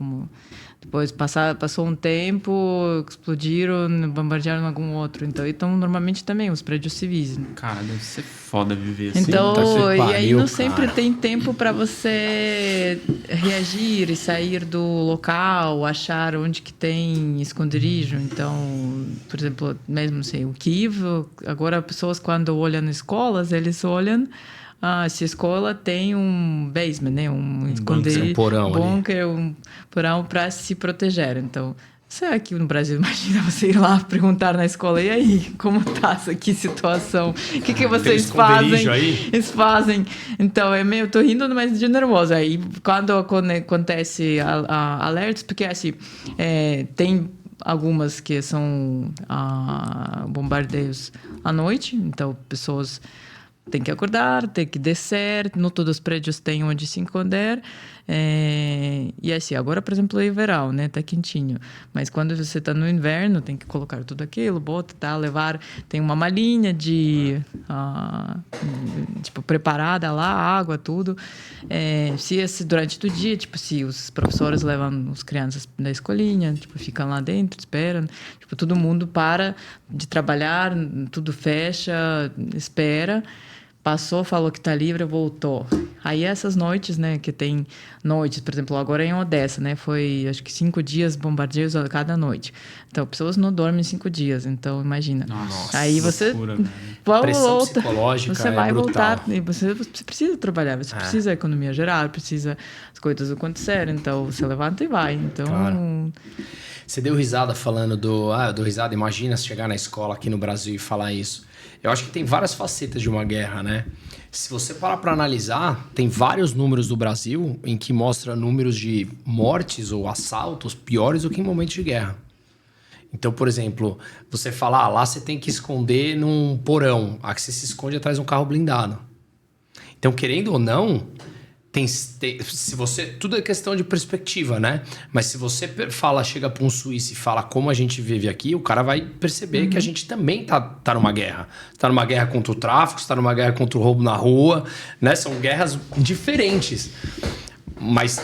C: Depois passou um tempo, explodiram, bombardearam algum outro. Então normalmente também os prédios civis.
A: Cara, deve ser foda viver assim.
C: Então, e aí não sempre
B: cara.
C: tem tempo para você reagir e sair do local, achar onde que tem esconderijo. Então, por exemplo, mesmo não sei, o Kiev, agora pessoas quando olham escolas, eles olham se a escola tem um basement, né? Um esconderijo,
B: um porão
C: bunker, um porão para se proteger. Então, será que no Brasil, imagina você ir lá perguntar na escola, e aí, como tá essa aqui situação? O que vocês fazem? Eles fazem. Então, eu tô rindo, mas de nervoso. Aí, quando acontece alertas, porque assim, tem algumas que são bombardeios à noite, então pessoas tem que acordar, tem que descer, não todos os prédios têm onde se esconder. E assim, agora, por exemplo, é verão, né? Tá quentinho. Mas quando você tá no inverno, tem que colocar tudo aquilo, bota, tá? Levar... Tem uma malinha tipo, preparada lá, água, tudo. Se durante o dia, tipo, se os professores levam as crianças da escolinha, tipo, ficam lá dentro, esperam. Tipo, todo mundo para de trabalhar, tudo fecha, espera. Passou, falou que está livre, voltou. Aí essas noites, né, que tem noites, por exemplo, agora em Odessa, né, foi acho que 5 dias bombardeios a cada noite. Então, pessoas não dormem 5 dias, então imagina.
A: Nossa,
C: aí você
A: loucura,
B: pressão psicológica
C: você vai
B: brutal.
C: voltar, e você precisa trabalhar, você precisa economia geral, precisa as coisas acontecerem, então você levanta e vai. Então,
B: claro. Você deu risada falando eu dou risada, imagina se chegar na escola aqui no Brasil e falar isso. Eu acho que tem várias facetas de uma guerra, né? Se você parar para analisar, tem vários números do Brasil em que mostra números de mortes ou assaltos piores do que em momentos de guerra. Então, por exemplo, você fala, lá você tem que esconder num porão. Aqui você se esconde atrás de um carro blindado. Então, querendo ou não, se você, tudo é questão de perspectiva, né? Mas se você chega para um suíço e fala como a gente vive aqui, o cara vai perceber que a gente também tá numa guerra. Tá numa guerra contra o tráfico, está numa guerra contra o roubo na rua, né? São guerras diferentes. Mas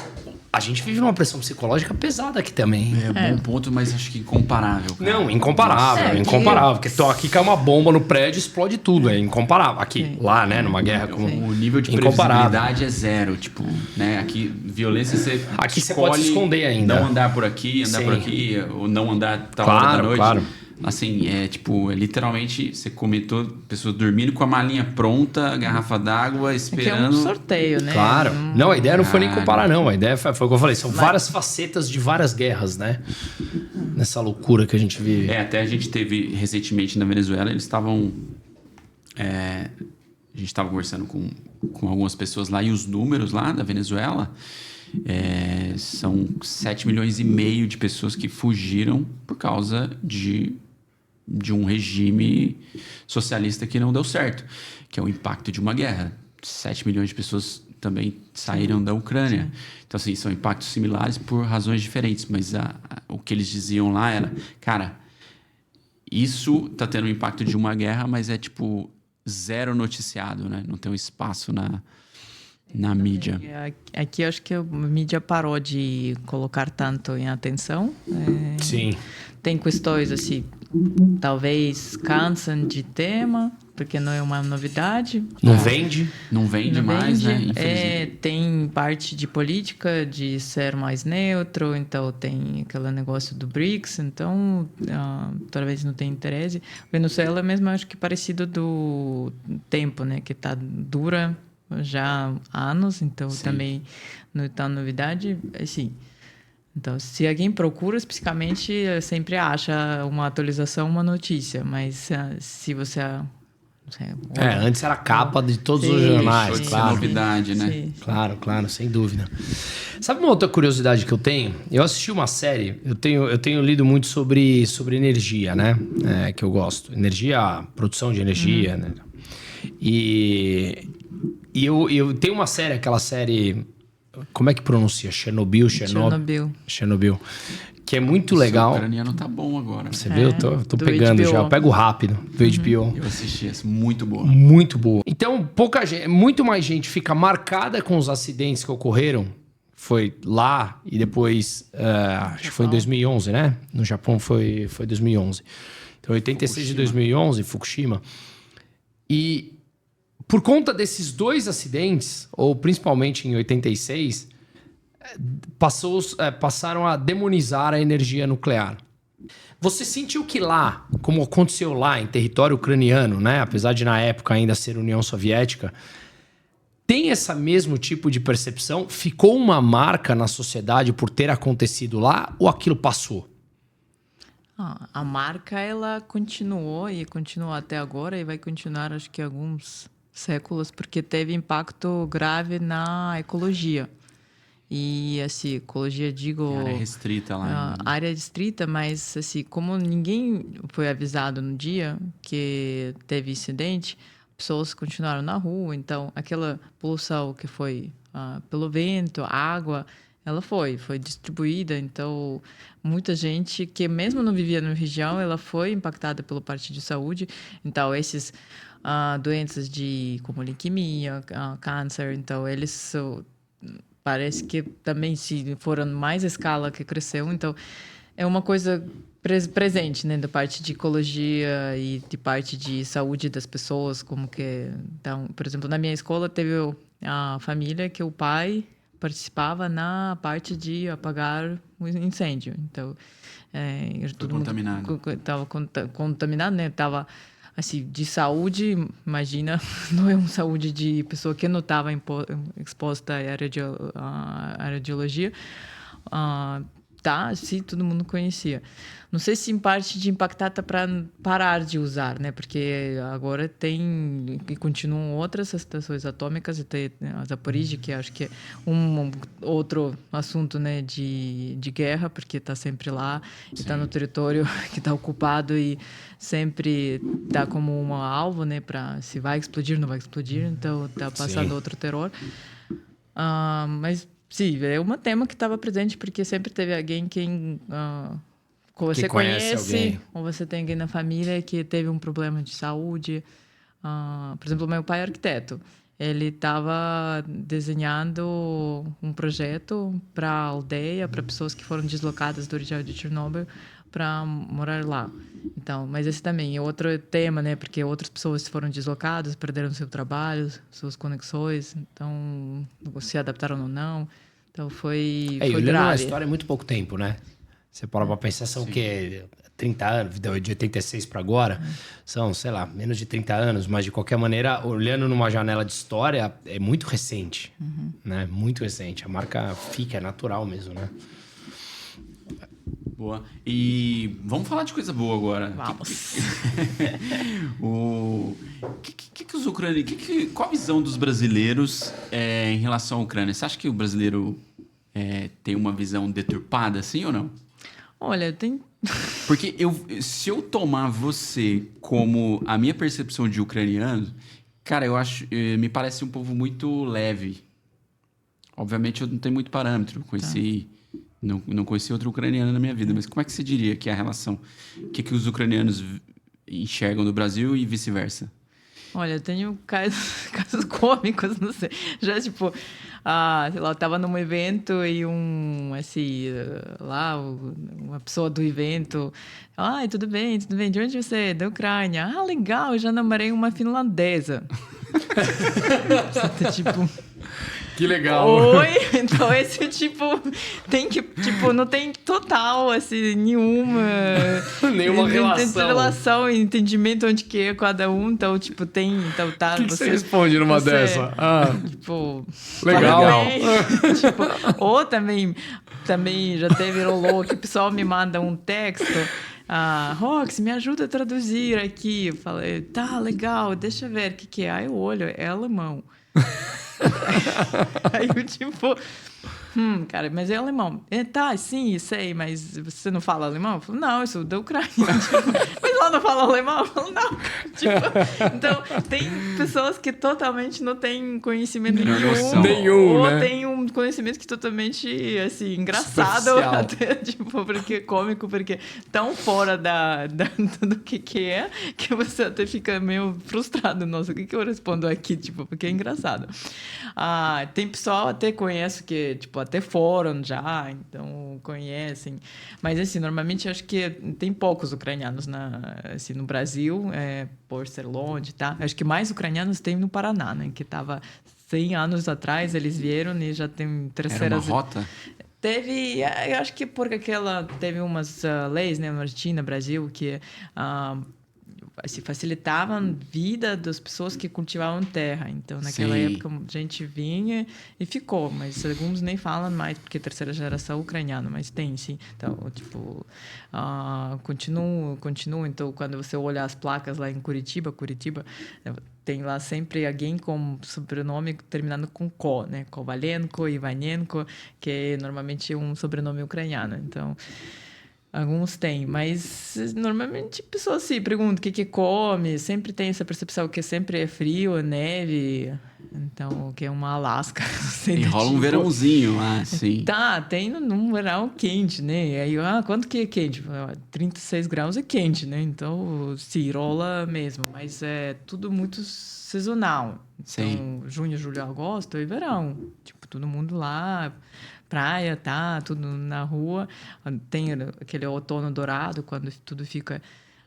B: a gente vive numa pressão psicológica pesada aqui também.
A: Bom ponto, mas acho que incomparável. Cara.
B: Não, incomparável. Porque aqui cai uma bomba no prédio e explode tudo. É incomparável. Aqui, lá, né? Numa guerra como...
A: O nível de previsibilidade é zero. Tipo, né? Aqui, violência,
B: aqui você pode se esconder ainda.
A: Não andar por aqui, ou não andar tal hora da noite. Claro. Assim, literalmente, você comentou, pessoas dormindo com a malinha pronta, garrafa d'água, esperando...
C: É um sorteio, né?
B: Claro. Não, a ideia não foi nem comparar, não. A ideia foi o que eu falei, são várias facetas de várias guerras, né? Nessa loucura que a gente vive.
A: Até a gente teve recentemente na Venezuela, eles estavam... a gente estava conversando com algumas pessoas lá, e os números lá da Venezuela... são 7 milhões e meio de pessoas que fugiram por causa de um regime socialista que não deu certo, que é o impacto de uma guerra. 7 milhões de pessoas também saíram da Ucrânia. Sim. Então, assim, são impactos similares por razões diferentes, mas o que eles diziam lá era, cara, isso tá tendo o impacto de uma guerra, mas é tipo zero noticiado, né? Não tem um espaço na mídia.
C: Aqui eu acho que a mídia parou de colocar tanto em atenção.
B: Sim.
C: Tem questões assim, talvez cansam de tema, porque não é uma novidade.
B: Não vende.
A: Não vende mais, né? Infelizmente.
C: Tem parte de política, de ser mais neutro, então tem aquele negócio do BRICS, então talvez não tenha interesse. Venezuela mesmo acho que parecido do tempo, né? Que dura já há anos, então Sim. também não é tão novidade. Assim, Então, se alguém procura especificamente, sempre acha uma atualização, uma notícia. Mas se você...
B: Antes era a capa de todos os
C: Sim,
B: jornais,
A: Deixou de ser
B: claro.
A: novidade, né?
C: Sim.
B: Claro, sem dúvida. Sabe uma outra curiosidade que eu tenho? Eu assisti uma série, eu tenho lido muito sobre energia, né? Que eu gosto. Energia, produção de energia, né? E eu tenho uma série, aquela série... Como é que pronuncia? Chernobyl. Que é muito legal.
A: O ucraniano tá bom agora.
B: Você viu? Eu tô
C: do
B: pegando
C: HBO.
B: já. Eu pego rápido do HBO.
A: Eu assisti essa, muito boa.
B: Muito boa. Então, pouca gente, muito mais gente fica marcada com os acidentes que ocorreram. Foi lá e depois, acho que foi em 2011, né? No Japão foi 2011. Então, 86 de 2011, Fukushima. E por conta desses 2 acidentes, ou principalmente em 86, passaram a demonizar a energia nuclear. Você sentiu que lá, como aconteceu lá em território ucraniano, né, apesar de na época ainda ser União Soviética, tem esse mesmo tipo de percepção? Ficou uma marca na sociedade por ter acontecido lá ou aquilo passou?
C: A marca, ela continuou e continua até agora e vai continuar, acho que alguns séculos, porque teve impacto grave na ecologia. E, assim, ecologia, digo...
A: Área restrita lá.
C: Área restrita, mas, assim, como ninguém foi avisado no dia que teve incidente, pessoas continuaram na rua. Então, aquela poluição que foi pelo vento, água, ela foi distribuída. Então, muita gente que mesmo não vivia na região, ela foi impactada pela parte de saúde. Então, esses doenças como leucemia, câncer, então, eles... Parece que também, se for mais a escala que cresceu, então é uma coisa presente, né, da parte de ecologia e de parte de saúde das pessoas, como que... Então, por exemplo, na minha escola teve a família que o pai participava na parte de apagar o incêndio. Então, todo
A: contaminado.
C: mundo estava contaminado, né? Tava assim, de saúde, imagina, não é uma saúde de pessoa que não estava exposta à radiologia. Sim, todo mundo conhecia. Não sei se em parte de impactar tá para parar de usar, né? Porque agora tem e continuam outras estações atômicas, até a Zaporizhzhia, que acho que é um outro assunto, né, de guerra, porque está sempre lá, está no território que está ocupado e sempre está como um alvo, né, para se vai explodir, não vai explodir, então está passando outro terror. Mas sim, é um tema que estava presente porque sempre teve alguém que você conhece ou você tem alguém na família que teve um problema de saúde. Por exemplo, meu pai é arquiteto. Ele estava desenhando um projeto para a aldeia, para pessoas que foram deslocadas do região de Chernobyl para morar lá. Então, mas esse também é outro tema, né? Porque outras pessoas foram deslocadas, perderam seu trabalho, suas conexões, então se adaptaram ou não. Então foi
B: olhando
C: grave.
B: a história é muito pouco tempo, né? Você para pensar, são o quê? 30 anos, de 86 para agora, são, sei lá, menos de 30 anos, mas de qualquer maneira, olhando numa janela de história, é muito recente, né? Muito recente. A marca fica, é natural mesmo, né?
A: Boa. E vamos falar de coisa boa agora.
C: Vamos.
A: Que os ucranianos... Qual a visão dos brasileiros em relação à Ucrânia? Você acha que o brasileiro tem uma visão deturpada, assim ou não?
C: Olha, tem...
A: Porque se eu tomar você como a minha percepção de ucraniano, cara, eu acho... me parece um povo muito leve. Obviamente, eu não tenho muito parâmetro. Conheci... Não conheci outro ucraniano na minha vida, mas como é que você diria que é a relação? O que os ucranianos enxergam do Brasil e vice-versa?
C: Olha, eu tenho casos cômicos, não sei. Já, tipo, sei lá, eu tava num evento e uma pessoa do evento... tudo bem, de onde você é? Da Ucrânia. Legal, eu já namorei uma finlandesa. Tipo...
B: Que legal.
C: Oi? Então, esse tipo, tem que, tipo, não tem total, assim, nenhuma relação, entendimento onde que é cada um. Então, tipo, tem, então tá.
B: O que você responde numa dessa?
C: Tipo,
B: legal.
C: Tipo, ou também já rolou que o pessoal me manda um texto. Rox, me ajuda a traduzir aqui. Eu falei, tá, legal, deixa eu ver o que é. Aí eu olho, é alemão. Aí eu tipo, cara, mas é alemão. Tá, sim, sei, mas você não fala alemão? Eu falo, não, eu sou da Ucrânia. Tipo, mas lá não fala alemão? Eu falo, não. Tipo, então, tem pessoas que totalmente não têm conhecimento nenhum. Ou tem um conhecimento que é totalmente, assim, engraçado. Até, tipo, porque cômico, porque tão fora do que é, que você até fica meio frustrado. Nossa, o que eu respondo aqui? Tipo, porque é engraçado. Tem pessoal até conheço que, tipo, até foram já, então conhecem. Mas, assim, normalmente acho que tem poucos ucranianos assim, no Brasil, por ser longe, tá? Acho que mais ucranianos tem no Paraná, né? Que estava 100 anos atrás, eles vieram e já tem terceiras...
A: Era uma rota?
C: Teve, eu acho que porque teve umas leis, né, na Argentina, Brasil, que... se facilitavam a vida das pessoas que cultivavam terra. Então, naquela época, a gente vinha e ficou. Mas alguns nem falam mais, porque é terceira geração ucraniana. Mas tem, sim. Então, tipo, continua. Então, quando você olha as placas lá em Curitiba, tem lá sempre alguém com sobrenome terminando com Ko, né? Kovalenko, Ivanenko, que é normalmente um sobrenome ucraniano. Então... alguns têm, mas normalmente pessoas se perguntam o que come, sempre tem essa percepção que sempre é frio, neve, então que é uma Alasca.
A: E rola um verãozinho lá, sim.
C: Tá, tem num verão quente, né? E aí, quanto que é quente? 36 graus é quente, né? Então, se rola mesmo, mas é tudo muito sazonal. Então, junho, julho, agosto é verão. Tipo, todo mundo lá... praia, tá? Tudo na rua. Tem aquele outono dourado, quando tudo fica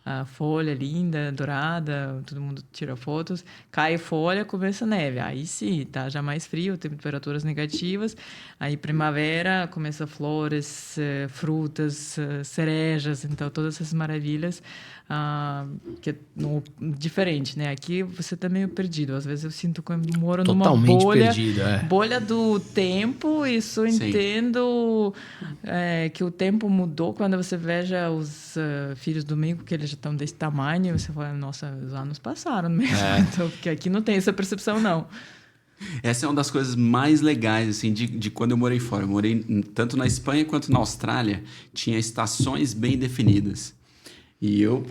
C: a folha linda, dourada, todo mundo tira fotos. Cai folha, começa a neve. Aí sim, tá já mais frio, temperaturas negativas. Aí primavera, começa flores, frutas, cerejas. Então, todas essas maravilhas que é diferente, né? Aqui você tá meio perdido. Às vezes eu sinto que eu moro numa bolha do tempo e só entendo que o tempo mudou quando você veja os filhos do amigo, que eles já estão desse tamanho, e você fala, nossa, os anos passaram mesmo. Então, porque aqui não tem essa percepção, não.
A: Essa é uma das coisas mais legais, assim, de quando eu morei fora. Eu morei tanto na Espanha quanto na Austrália. Tinha estações bem definidas. E eu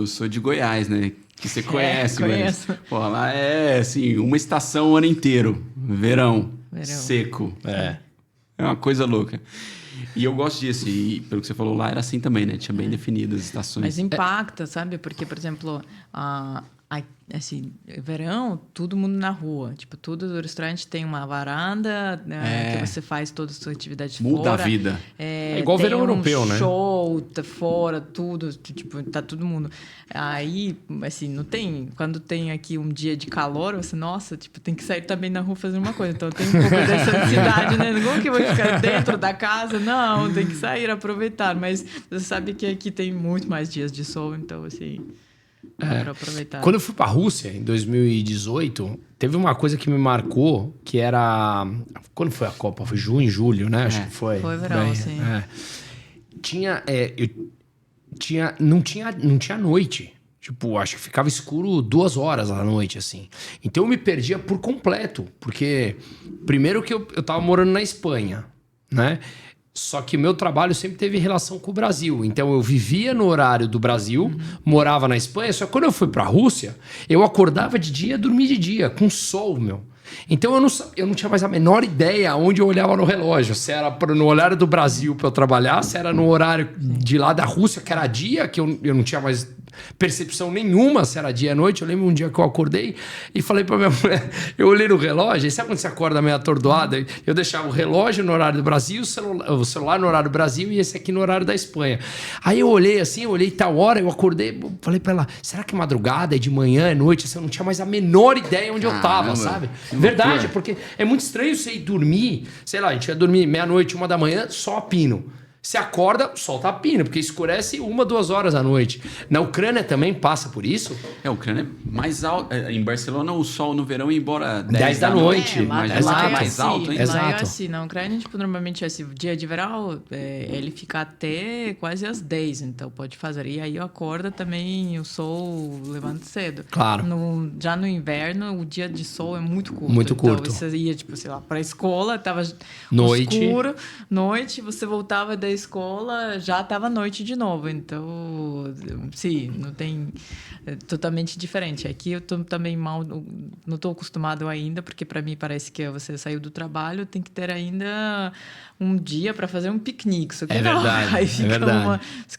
A: sou de Goiás, né? Que você conhece,
C: conheço.
A: Mas, lá é, assim, uma estação o ano inteiro. Verão. Seco. É uma coisa louca. E eu gosto disso. E pelo que você falou lá, era assim também, né? Tinha bem definidas as estações.
C: Mas impacta, sabe? Porque, por exemplo... assim, verão, todo mundo na rua. Tipo, todo restaurante tem uma varanda, né, que você faz toda a sua atividade fora.
A: Muda a vida.
B: É igual verão europeu, né?
C: Show, tá fora, tudo. Tipo, tá todo mundo. Aí, assim, não tem... Quando tem aqui um dia de calor, você, nossa, tipo, tem que sair também na rua fazer uma coisa. Então, tem um pouco dessa ansiedade, né? Como que eu vou ficar dentro da casa? Não, tem que sair, aproveitar. Mas você sabe que aqui tem muito mais dias de sol, então, assim... para aproveitar.
B: Quando eu fui para a Rússia, em 2018, teve uma coisa que me marcou, que era... Quando foi a Copa? Foi junho, julho, né? Acho que foi.
C: Foi verão, sim.
B: Não tinha noite. Tipo, acho que ficava escuro 2 horas à noite, assim. Então eu me perdia por completo. Porque, primeiro que eu tava morando na Espanha, né? Só que meu trabalho sempre teve relação com o Brasil. Então eu vivia no horário do Brasil, morava na Espanha. Só que quando eu fui pra Rússia, eu acordava de dia, dormia de dia, com sol, meu. Então eu não tinha mais a menor ideia onde eu olhava no relógio. Se era no horário do Brasil para eu trabalhar, se era no horário de lá da Rússia, que era dia, que eu não tinha mais percepção nenhuma se era dia ou noite. Eu lembro um dia que eu acordei e falei pra minha mulher, eu olhei no relógio, e sabe quando você acorda meio atordoada? Eu deixava o relógio no horário do Brasil, o celular no horário do Brasil e esse aqui no horário da Espanha. Aí eu olhei assim, tal hora, eu acordei, falei pra ela, será que é madrugada, é de manhã, é noite? Assim, eu não tinha mais a menor ideia onde eu tava, sabe? Verdade, porque é muito estranho você ir dormir, sei lá, a gente ia dormir meia-noite, 1 da manhã, só a pino. Você acorda, o sol tá a pino, porque escurece 1, 2 horas à noite. Na Ucrânia também passa por isso?
A: A Ucrânia é mais alto. Em Barcelona, o sol no verão ia embora
B: 10 da noite.
A: Mas lá é mais alto, hein?
C: Lá é
B: Exato.
C: assim, na Ucrânia, tipo, normalmente esse dia de verão, ele fica até quase às 10, então pode fazer. E aí acorda também, o sol levanta cedo.
B: Claro.
C: Já no inverno, o dia de sol é muito curto.
B: Muito curto.
C: Então você ia, tipo, sei lá, pra escola, tava
B: Noite.
C: escuro, noite, você voltava da escola, já tava noite de novo. Então, sim, não tem... É totalmente diferente. Aqui eu tô também não tô acostumado ainda, porque para mim parece que você saiu do trabalho, tem que ter ainda um dia para fazer um piquenique. Só que
B: É
C: não.
B: verdade,
C: Aí
B: é
C: fica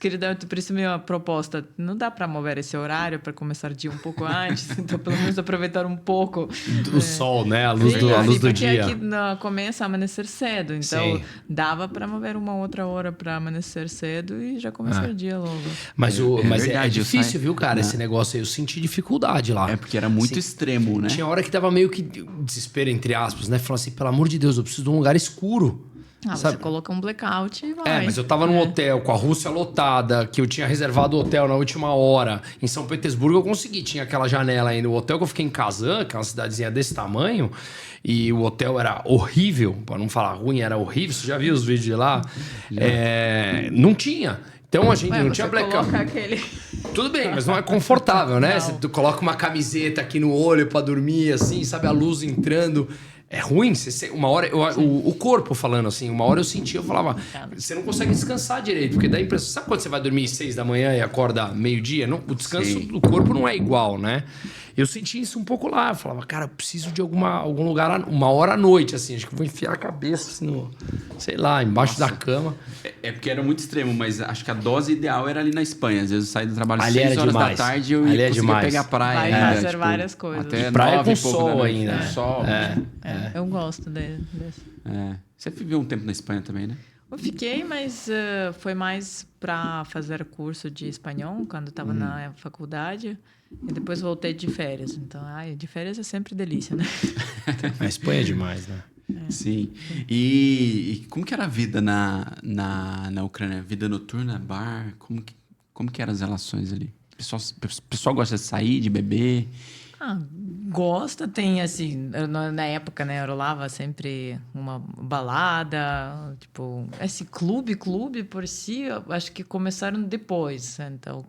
B: verdade.
C: por isso minha proposta, não dá para mover esse horário para começar o dia um pouco antes, então pelo menos aproveitar um pouco
B: Do sol, né? A luz
C: Sim,
B: do, a luz do
C: porque
B: dia.
C: aqui começa a amanhecer cedo, então
B: Sim.
C: dava para mover uma outra hora para amanhecer cedo e já começar o dia logo.
B: Mas, mas
A: verdade, eu
B: difícil,
A: saio-
B: viu, cara?
A: Né?
B: Esse negócio aí. Eu senti dificuldade lá.
A: É porque era muito
B: Sim.
A: extremo, né?
B: Tinha hora que tava meio que desespero, entre aspas, né? Falando assim, pelo amor de Deus, eu preciso de um lugar escuro.
C: Você coloca um blackout e vai.
B: Mas eu tava num hotel com a Rússia lotada, que eu tinha reservado o hotel na última hora. Em São Petersburgo eu consegui, tinha aquela janela ainda. O hotel que eu fiquei em Kazan, que é uma cidadezinha desse tamanho, e o hotel era horrível, pra não falar ruim, era horrível. Você já viu os vídeos de lá? Não tinha. Então a gente não tinha blackout.
C: Coloca aquele...
B: Tudo bem, mas não é confortável, né?
C: Não.
B: Você coloca uma camiseta aqui no olho pra dormir, assim, sabe? A luz entrando. É ruim. Uma hora, o corpo falando assim, uma hora eu sentia, eu falava, você não consegue descansar direito, porque dá a impressão. Sabe quando você vai dormir 6 da manhã e acorda meio-dia? O descanso do corpo não é igual, né? Eu senti isso um pouco lá. Eu falava, cara, eu preciso de algum lugar, 1 hora à noite, assim. Acho que eu vou enfiar a cabeça, assim, sei lá, embaixo da cama.
A: É porque era muito extremo, mas acho que a dose ideal era ali na Espanha. Às vezes eu saía do trabalho às
B: Ali
A: 6
B: era
A: horas
B: demais.
A: da tarde e eu
B: Ali
A: ia
B: é
A: conseguir
B: demais.
A: pegar praia
C: Vai
A: ainda.
C: fazer várias coisas.
A: Até
B: Praia
A: 9
B: com
A: e pouco
B: sol
A: da noite.
B: ainda.
A: Com sol.
C: Eu gosto desse.
A: Você viveu um tempo na Espanha também, né?
C: Eu fiquei, mas foi mais para fazer curso de espanhol quando estava na faculdade. E depois voltei de férias. Então, de férias é sempre delícia, né?
B: A Espanha é demais, né?
A: Sim. E como que era a vida na Ucrânia? Vida noturna, bar? Como que eram as relações ali? O pessoal gosta de sair, de beber?
C: Gosta, tem assim, na época, né, rolava sempre uma balada, tipo, esse clube por si, eu acho que começaram depois, então,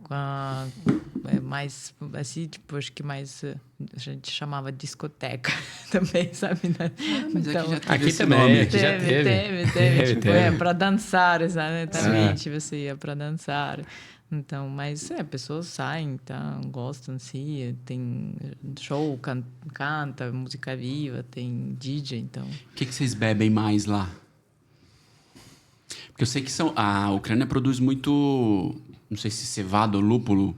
C: mais, assim, tipo, acho que mais, a gente chamava discoteca também, sabe, né?
A: Mas
C: Então,
A: aqui já teve
B: Aqui
A: esse
B: também,
A: nome.
B: aqui já teve.
C: tipo, para dançar, exatamente, você ia para dançar. Então, mas pessoas saem, tá, gostam, sim, tem show, canta, música viva, tem DJ, então...
A: O que vocês bebem mais lá? Porque eu sei que a Ucrânia produz muito, não sei se cevada ou lúpulo.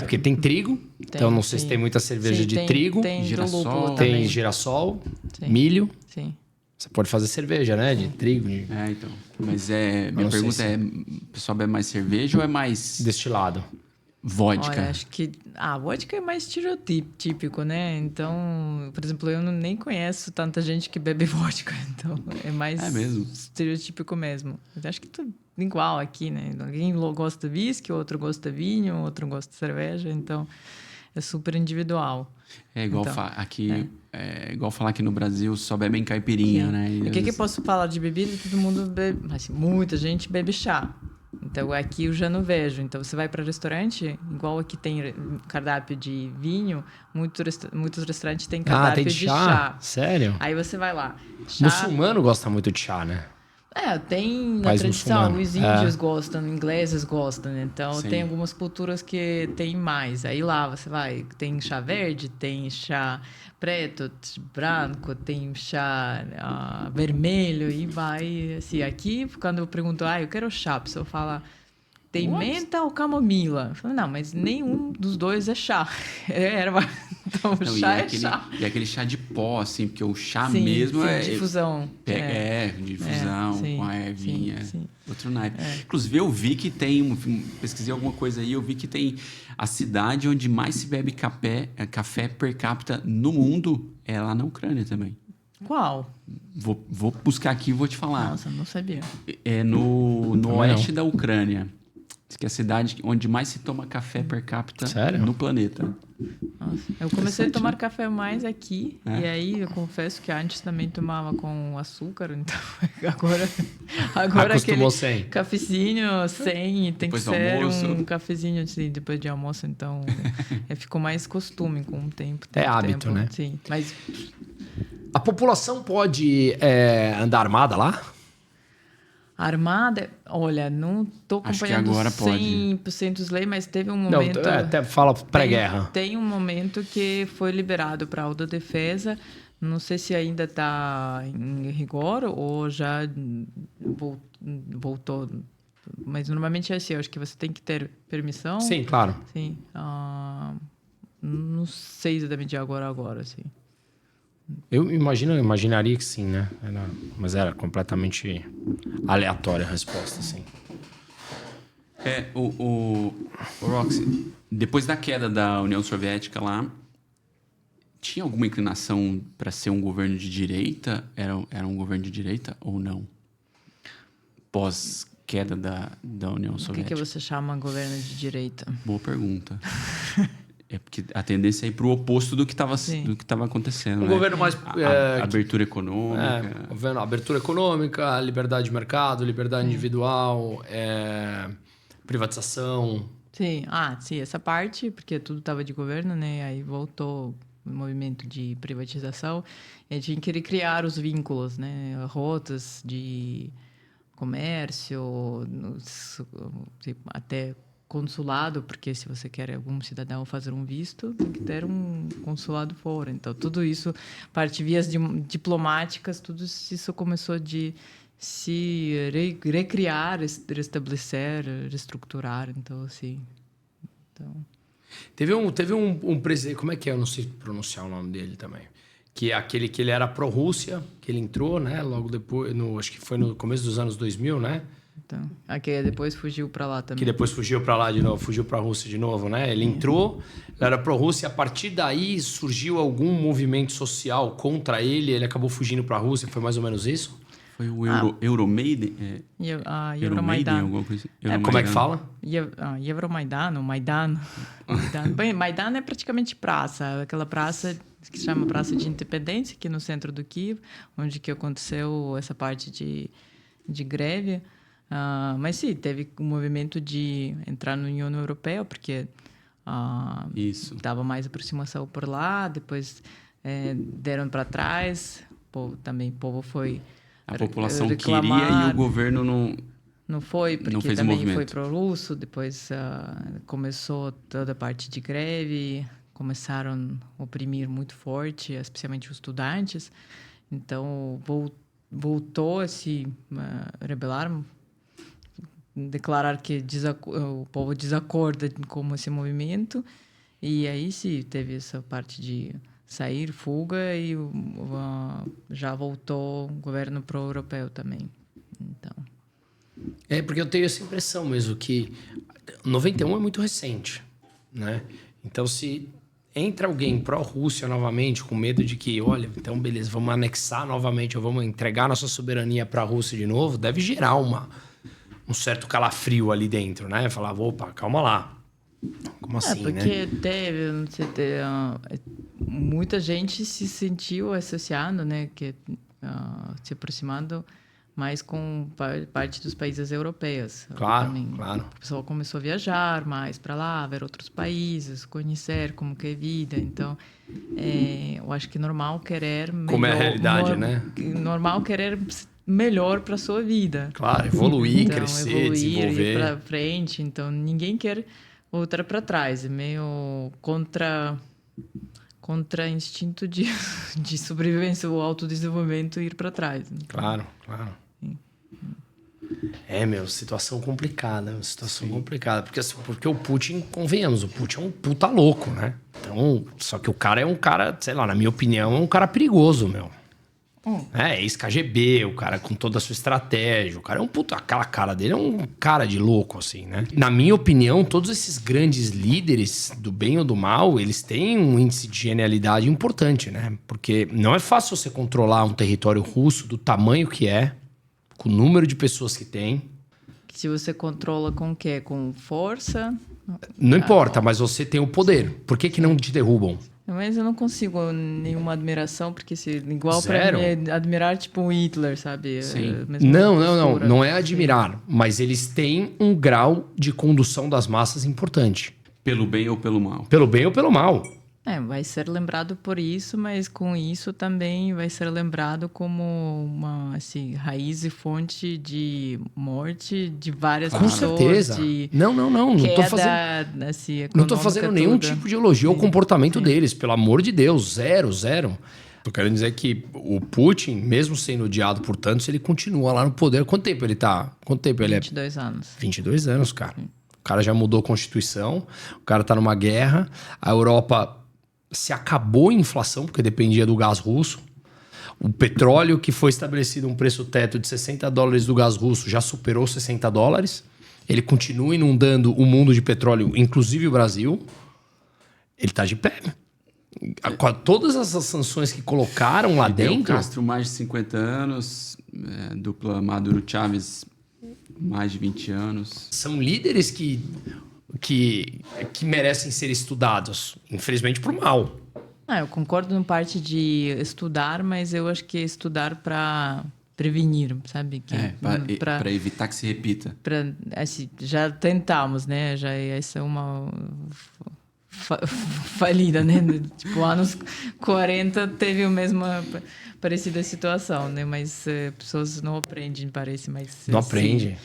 B: Porque tem trigo, então não sei se tem muita cerveja de trigo,
C: tem
A: girassol,
C: do lúpulo
B: tem
C: também.
B: girassol,
C: Sim.
B: milho.
C: Sim.
B: Você pode fazer cerveja, né? De trigo,
A: Então. Mas minha
B: não sei
A: pergunta
B: se-
A: é, o pessoal bebe mais cerveja ou é mais
B: destilado.
A: vodka?
C: Olha, acho que a vodka é mais estereotípico, né? Então, por exemplo, eu nem conheço tanta gente que bebe vodka, então é mais
A: mesmo?
C: estereotípico mesmo. Mas acho que tudo igual aqui, né? Alguém gosta de whisky, outro gosta de vinho, outro gosta de cerveja, então é super individual.
A: É igual
C: Então,
A: aqui, é igual falar que no Brasil só bebem caipirinha,
C: Sim.
A: né? E
C: O que
A: às
C: eu posso falar de bebida? Todo mundo bebe, assim, muita gente bebe chá. Então aqui eu já não vejo. Então você vai para restaurante, igual aqui tem cardápio de vinho, muitos restaurantes têm cardápio
B: tem
C: de chá.
B: Sério?
C: Aí você vai lá. Chá,
B: Muçulmano gosta muito de chá, né?
C: tem na
B: País
C: tradição,
B: muçulmano.
C: os índios gostam, ingleses gostam, então
A: Sim.
C: tem algumas culturas que tem mais. Aí lá você vai, tem chá verde, tem chá preto, branco, tem chá vermelho e vai assim. Aqui, quando eu pergunto, eu quero chá, a pessoa fala, tem menta ou camomila? Eu falo, não, mas nenhum dos dois é chá, é erva. Então, o
A: Não,
C: chá é chá.
A: E aquele chá de pó, assim, porque o chá
C: Sim,
A: mesmo
C: sim,
A: é...
C: difusão.
A: Difusão,
C: sim,
A: com a ervinha.
C: sim.
A: Outro naipe. Inclusive, eu vi que tem... Pesquisei alguma coisa aí, eu vi que tem a cidade onde mais se bebe café per capita no mundo é lá na Ucrânia também.
C: Qual?
A: Vou buscar aqui e vou te falar.
C: Nossa, não sabia.
A: É no oeste
B: não.
A: da Ucrânia. Diz que é a cidade onde mais se toma café per capita
B: Sério?
A: no planeta.
C: Nossa, eu comecei a
A: Interessante,
C: tomar
A: né?
C: café mais aqui.
A: É.
C: E aí, eu confesso que antes também tomava com açúcar. Então, agora
B: Acostumou
C: aquele
B: sem.
C: cafezinho sem. E tem
A: Depois
C: que
A: do
C: ser
A: almoço.
C: um cafezinho assim, depois de almoço. Então, ficou mais costume com o tempo.
B: É hábito,
C: tempo.
B: né?
C: Sim, mas...
B: A população pode andar armada lá?
C: Armada, olha, não estou
A: Acho que
C: acompanhando
A: agora pode.
C: 100% as leis, mas teve um
B: Não,
C: momento...
B: até fala pré-guerra.
C: Tem um momento que foi liberado para autodefesa. Não sei se ainda está em rigor ou já voltou. Mas normalmente é assim, eu acho que você tem que ter permissão.
B: Sim, claro.
C: Sim. Não sei exatamente agora, assim.
B: Eu imaginaria que sim, né? Mas era completamente aleatória a resposta, assim.
A: O Roxy, depois da queda da União Soviética lá, tinha alguma inclinação para ser um governo de direita? Era um governo de direita ou não? Pós queda da União
C: O
A: Soviética.
C: que você chama governo de direita?
A: Boa pergunta. É porque a tendência é ir para o oposto do que estava acontecendo.
B: Um
A: né?
B: governo mais...
A: Abertura econômica.
B: Governo, abertura econômica, liberdade de mercado, liberdade individual, privatização.
C: Sim, sim, essa parte, porque tudo estava de governo, né? Aí voltou o movimento de privatização e a gente queria criar os vínculos, né? Rotas de comércio, até consulado, porque se você quer algum cidadão fazer um visto, tem que ter um consulado fora. Então, tudo isso, parte vias diplomáticas, tudo isso começou de se recriar, restabelecer, reestruturar. Então, assim...
B: Teve um presidente, como é que é? Eu não sei pronunciar o nome dele também. Que é aquele que ele era pró-Rússia, que ele entrou, né? Logo depois, acho que foi no começo dos anos 2000, né?
C: Então, que depois fugiu para lá também.
B: Que depois fugiu para lá de novo, fugiu para a Rússia de novo, né? Ele entrou, ele era pró-Rússia, a partir daí surgiu algum movimento social contra ele, ele acabou fugindo para a Rússia, foi mais ou menos isso?
A: Foi o Euromaidan?
C: Euromaidan.
A: Alguma coisa assim.
B: Como é que fala?
C: Euromaidan, ou Maidan. Bem, Maidan é praticamente praça, aquela praça que se chama Praça de Independência, aqui no centro do Kiev, onde que aconteceu essa parte de greve. Mas sim, teve um movimento de entrar na União Europeia, porque estava mais aproximação por lá, depois deram para trás, o povo foi
A: a população
C: reclamar.
A: queria e o governo
C: não foi, porque
A: não fez
C: também
A: movimento.
C: foi pró-russo, depois começou toda a parte de greve, começaram a oprimir muito forte, especialmente os estudantes, então voltou a se rebelar, declarar que o povo desacorda com esse movimento, e aí sim teve essa parte de sair, fuga, e já voltou o governo pró-europeu também. Então...
B: porque eu tenho essa impressão mesmo, que 91 é muito recente, né? Então, se entra alguém pró-Rússia novamente, com medo de que, olha, então beleza, vamos anexar novamente, ou vamos entregar nossa soberania para a Rússia de novo, deve gerar um certo calafrio ali dentro, né? Falar, opa, calma lá. Como assim,
C: porque
B: né?
C: Muita gente se sentiu associando, né? Se aproximando mais com parte dos países europeus.
B: Claro,
C: também.
B: claro.
C: O pessoal começou a viajar mais para lá, ver outros países, conhecer como que é a vida. Então, eu acho que é normal querer...
B: Como é a realidade, né?
C: Normal querer melhor para sua vida.
B: Claro, evoluir, crescer, desenvolver.
C: Ir para frente. Então, ninguém quer voltar para trás. É meio contra instinto de sobrevivência ou autodesenvolvimento ir para trás. Então,
B: Claro. Situação complicada. Porque o Putin, convenhamos, o Putin é um puta louco, né? Então, só que o cara é um cara, sei lá, na minha opinião, é um cara perigoso, meu. Ex-KGB, o cara com toda a sua estratégia, o cara é um puta, aquela cara dele é um cara de louco, assim, né? Na minha opinião, todos esses grandes líderes, do bem ou do mal, eles têm um índice de genialidade importante, né? Porque não é fácil você controlar um território russo do tamanho que é, com o número de pessoas que tem.
C: Se você controla com o quê? Com força?
B: Não importa, mas você tem o poder. Por que não te derrubam?
C: Mas eu não consigo nenhuma admiração, porque igual
B: Zero?
C: pra mim é admirar, tipo, o Hitler, sabe?
A: Sim.
B: Não é admirar. Mas eles têm um grau de condução das massas importante.
A: Pelo bem ou pelo mal?
B: Pelo bem ou pelo mal.
C: Vai ser lembrado por isso, mas com isso também vai ser lembrado como uma raiz e fonte de morte de várias
B: Com
C: pessoas.
B: certeza. Não tô fazendo... Não tô fazendo nenhum tipo de elogio ao comportamento deles, pelo amor de Deus. Zero. Tô querendo dizer que o Putin, mesmo sendo odiado por tantos, ele continua lá no poder. Quanto tempo ele tá?
C: 22 anos.
B: 22 anos, cara. O cara já mudou a Constituição, o cara tá numa guerra, a Europa se acabou a inflação, porque dependia do gás russo. O petróleo, que foi estabelecido um preço teto de $60 do gás russo, já superou $60. Ele continua inundando o mundo de petróleo, inclusive o Brasil. Ele tá de pé. Com todas essas sanções que colocaram lá dentro...
A: Castro, mais de 50 anos. Dupla Maduro Chávez, mais de 20 anos.
B: São líderes que merecem ser estudados, infelizmente por mal.
C: Eu concordo na parte de estudar, mas eu acho que é estudar para prevenir, sabe?
A: Para evitar que se repita.
C: Já tentamos, né? Já essa é uma falida, né? Tipo, anos 40 teve a mesma parecida situação, né? Mas pessoas não aprendem, parece, mas...
B: Não aprende.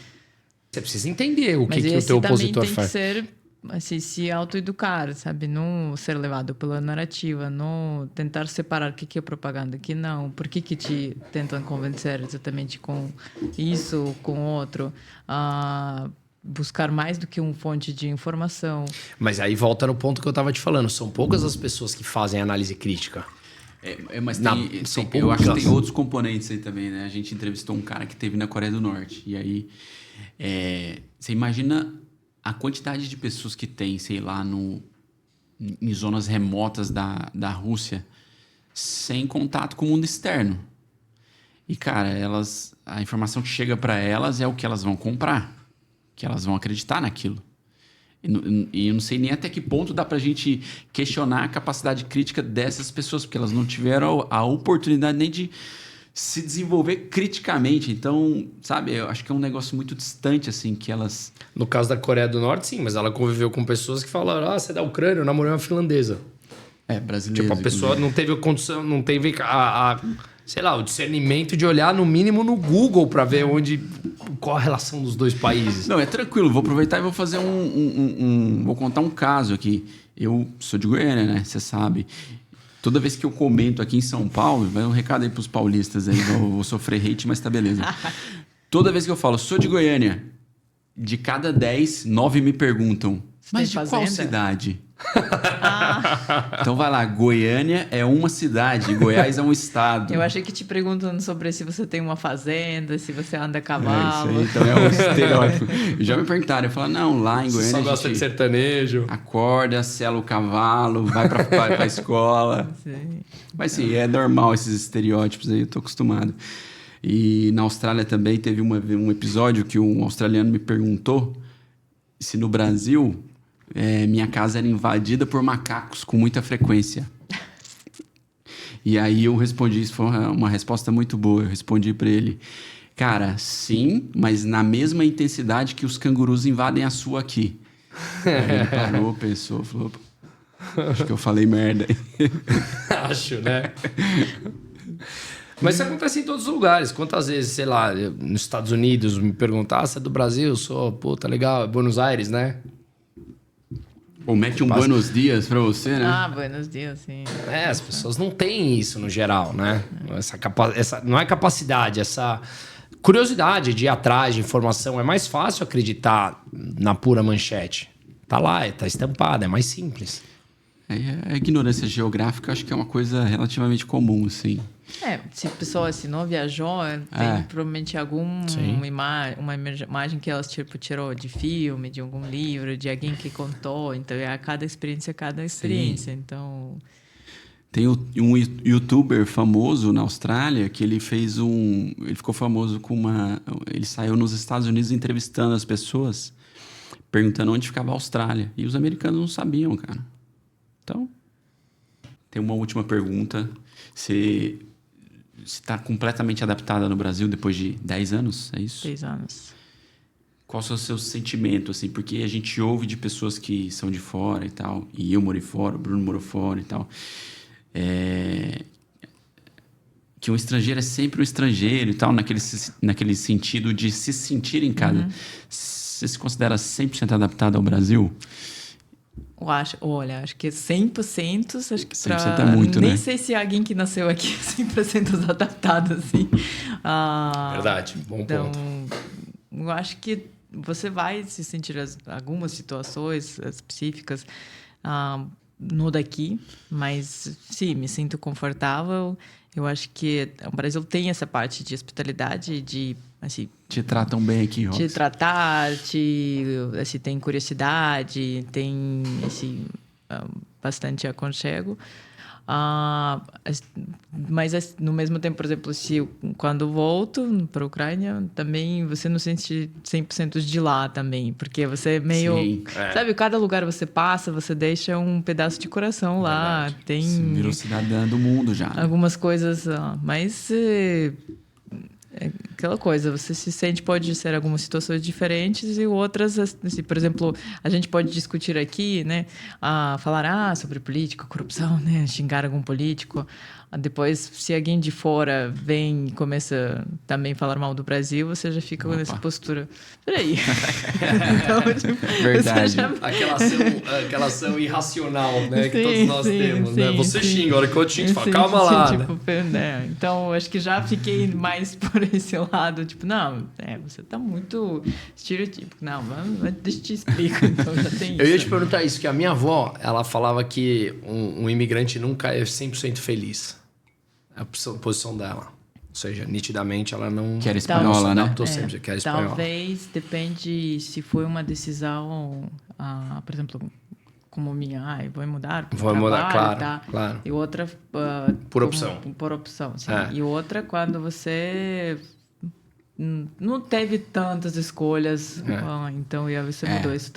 B: Você precisa entender o que o teu opositor faz.
C: Mas esse também tem que ser, se autoeducar, sabe? Não ser levado pela narrativa, não tentar separar o que é propaganda, o que não. Por que te tentam convencer exatamente com isso, com outro? Buscar mais do que uma fonte de informação.
B: Mas aí volta no ponto que eu estava te falando. São poucas as pessoas que fazem análise crítica.
A: Mas eu acho que tem outros componentes aí também, né? A gente entrevistou um cara que esteve na Coreia do Norte. E aí... você imagina a quantidade de pessoas que tem, sei lá, em zonas remotas da Rússia, sem contato com o mundo externo. E, cara, a informação que chega para elas é o que elas vão comprar, que elas vão acreditar naquilo. E eu não sei nem até que ponto dá pra gente questionar a capacidade crítica dessas pessoas, porque elas não tiveram a oportunidade nem de se desenvolver criticamente. Então, sabe, eu acho que é um negócio muito distante, assim, que elas...
B: No caso da Coreia do Norte, sim, mas ela conviveu com pessoas que falaram, você é da Ucrânia, eu namorei uma finlandesa.
A: Brasileira.
B: Tipo, a pessoa não teve a condição, não teve sei lá, o discernimento de olhar, no mínimo, no Google para ver qual a relação dos dois países.
A: Não, é tranquilo, vou aproveitar e vou fazer vou contar um caso aqui. Eu sou de Goiânia, né, você sabe... Toda vez que eu comento aqui em São Paulo, vai um recado aí pros paulistas aí, eu vou sofrer hate, mas tá beleza. Toda vez que eu falo, sou de Goiânia, de cada 10, 9 me perguntam, mas de qual cidade? Então vai lá, Goiânia é uma cidade, Goiás é um estado.
C: Eu achei que te perguntando sobre se você tem uma fazenda, se você anda a cavalo.
A: Isso aí também é um estereótipo. Já me perguntaram, eu falo, não, lá em Goiânia
B: só gosta de sertanejo.
A: Acorda, sela o cavalo, vai pra escola.
C: Sim.
A: Mas sim, é normal esses estereótipos aí, eu tô acostumado. E na Austrália também teve um episódio que um australiano me perguntou se no Brasil... minha casa era invadida por macacos com muita frequência. E aí eu respondi, isso foi uma resposta muito boa. Eu respondi para ele, cara, sim, mas na mesma intensidade que os cangurus invadem a sua aqui. Aí ele parou, pensou, falou, acho que eu falei merda.
B: Acho, né? Mas isso acontece em todos os lugares. Quantas vezes, sei lá, nos Estados Unidos me perguntam, você é do Brasil? Eu sou, puta, legal, Buenos Aires, né?
A: Ou mete um buenos dias pra você, né?
C: Buenos dias, sim.
B: As pessoas não têm isso no geral, né? Essa não é capacidade, essa curiosidade de ir atrás de informação. É mais fácil acreditar na pura manchete. Tá lá, tá estampada, é mais simples.
A: A ignorância geográfica acho que é uma coisa relativamente comum, assim.
C: Se a pessoa assim, não viajou, tem provavelmente alguma uma imagem que ela tirou de filme, de algum livro, de alguém que contou. Então, cada experiência. Sim. Então...
A: Tem um youtuber famoso na Austrália que ele fez ele ficou famoso com ele saiu nos Estados Unidos entrevistando as pessoas, perguntando onde ficava a Austrália. E os americanos não sabiam, cara. Então, tem uma última pergunta. Você está completamente adaptada no Brasil depois de 10 anos, é isso?
C: 10 anos.
A: Qual é o seu sentimento, assim? Porque a gente ouve de pessoas que são de fora e tal, e eu morei fora, o Bruno morou fora e tal, que um estrangeiro é sempre um estrangeiro e tal, naquele sentido de se sentir em casa. Você se considera 100% adaptado ao Brasil?
C: Acho que 100%, acho que
A: 100% é muito,
C: nem
A: né?
C: sei se alguém que nasceu aqui é 100% adaptado, assim.
B: Verdade, bom ponto.
C: Eu acho que você vai se sentir algumas situações específicas no daqui, mas sim, me sinto confortável. Eu acho que o Brasil tem essa parte de hospitalidade, de assim,
A: te tratam bem aqui, Robson.
C: Te tratar, assim, tem curiosidade, tem bastante aconchego. Mas no mesmo tempo, por exemplo, quando volto para a Ucrânia, também você não sente 100% de lá também, porque você meio...
A: Sim,
C: sabe, cada lugar você passa, você deixa um pedaço de coração lá.
A: Verdade.
C: Tem...
A: Você virou cidadã do mundo já. Né?
C: Algumas coisas, mas... É aquela coisa, você se sente, pode ser algumas situações diferentes e outras, assim, por exemplo, a gente pode discutir aqui, né, falar sobre política, corrupção, né, xingar algum político. Depois, se alguém de fora vem e começa também a falar mal do Brasil, você já fica nessa postura. Peraí. Então, tipo,
A: verdade.
B: Aquela ação irracional, né? Que
C: sim,
B: todos nós temos, né? Você xinga, a hora que eu xingo, você fala, calma lá.
C: Tipo, né? Então, acho que já fiquei mais por esse lado. Tipo, não, você tá muito estereotípico. Não, deixa eu te explicar. Então, já tem isso.
B: Eu ia te perguntar isso, que a minha avó, ela falava que um imigrante nunca é 100% feliz. É a posição dela. Ou seja, nitidamente ela não...
A: Quer espanhola, né?
B: Sempre, quer espanhola.
C: Talvez, depende se foi uma decisão, por exemplo, como minha, vou mudar para
B: Vou mudar, claro,
C: tá?
B: claro.
C: E outra...
B: por opção.
C: Por opção, sim. E outra quando você... não teve tantas escolhas, então você mudou isso.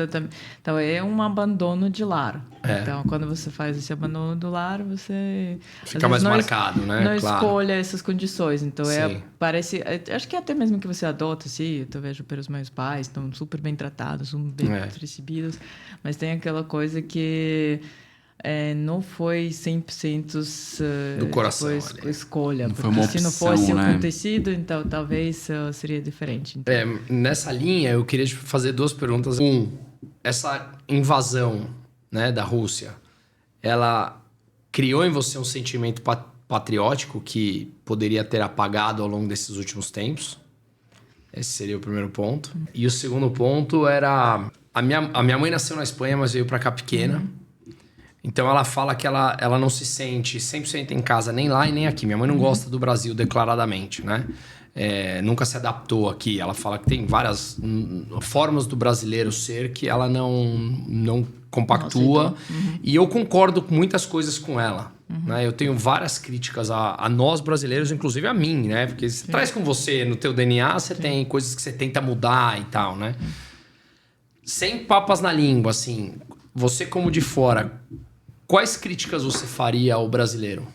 C: Então, é um abandono de lar. Então, quando você faz esse abandono do lar, você...
B: fica mais marcado, né?
C: Não escolha essas condições. Então,
B: parece...
C: acho que até mesmo que você adota, assim, eu vejo pelos meus pais, estão super bem tratados, bem recebidos, mas tem aquela coisa que... não foi 100%
B: do coração,
C: escolha.
A: Não
C: porque
A: foi uma
C: se não
A: opção,
C: fosse
A: né?
C: acontecido, então talvez seria diferente. Então.
B: Nessa linha, eu queria te fazer duas perguntas. Essa invasão, né, da Rússia, ela criou em você um sentimento patriótico que poderia ter apagado ao longo desses últimos tempos? Esse seria o primeiro ponto. E o segundo ponto era... A minha mãe nasceu na Espanha, mas veio pra cá pequena. Então, ela fala que ela não se sente 100% em casa, nem lá e nem aqui. Minha mãe não gosta do Brasil declaradamente, né? Nunca se adaptou aqui. Ela fala que tem várias formas do brasileiro ser que ela não compactua. E eu concordo com muitas coisas com ela. Né? Eu tenho várias críticas a nós brasileiros, inclusive a mim, né? Porque você traz com você, no teu DNA, você tem coisas que você tenta mudar e tal, né? Sem papas na língua, assim, você como de fora... Quais críticas você faria ao brasileiro?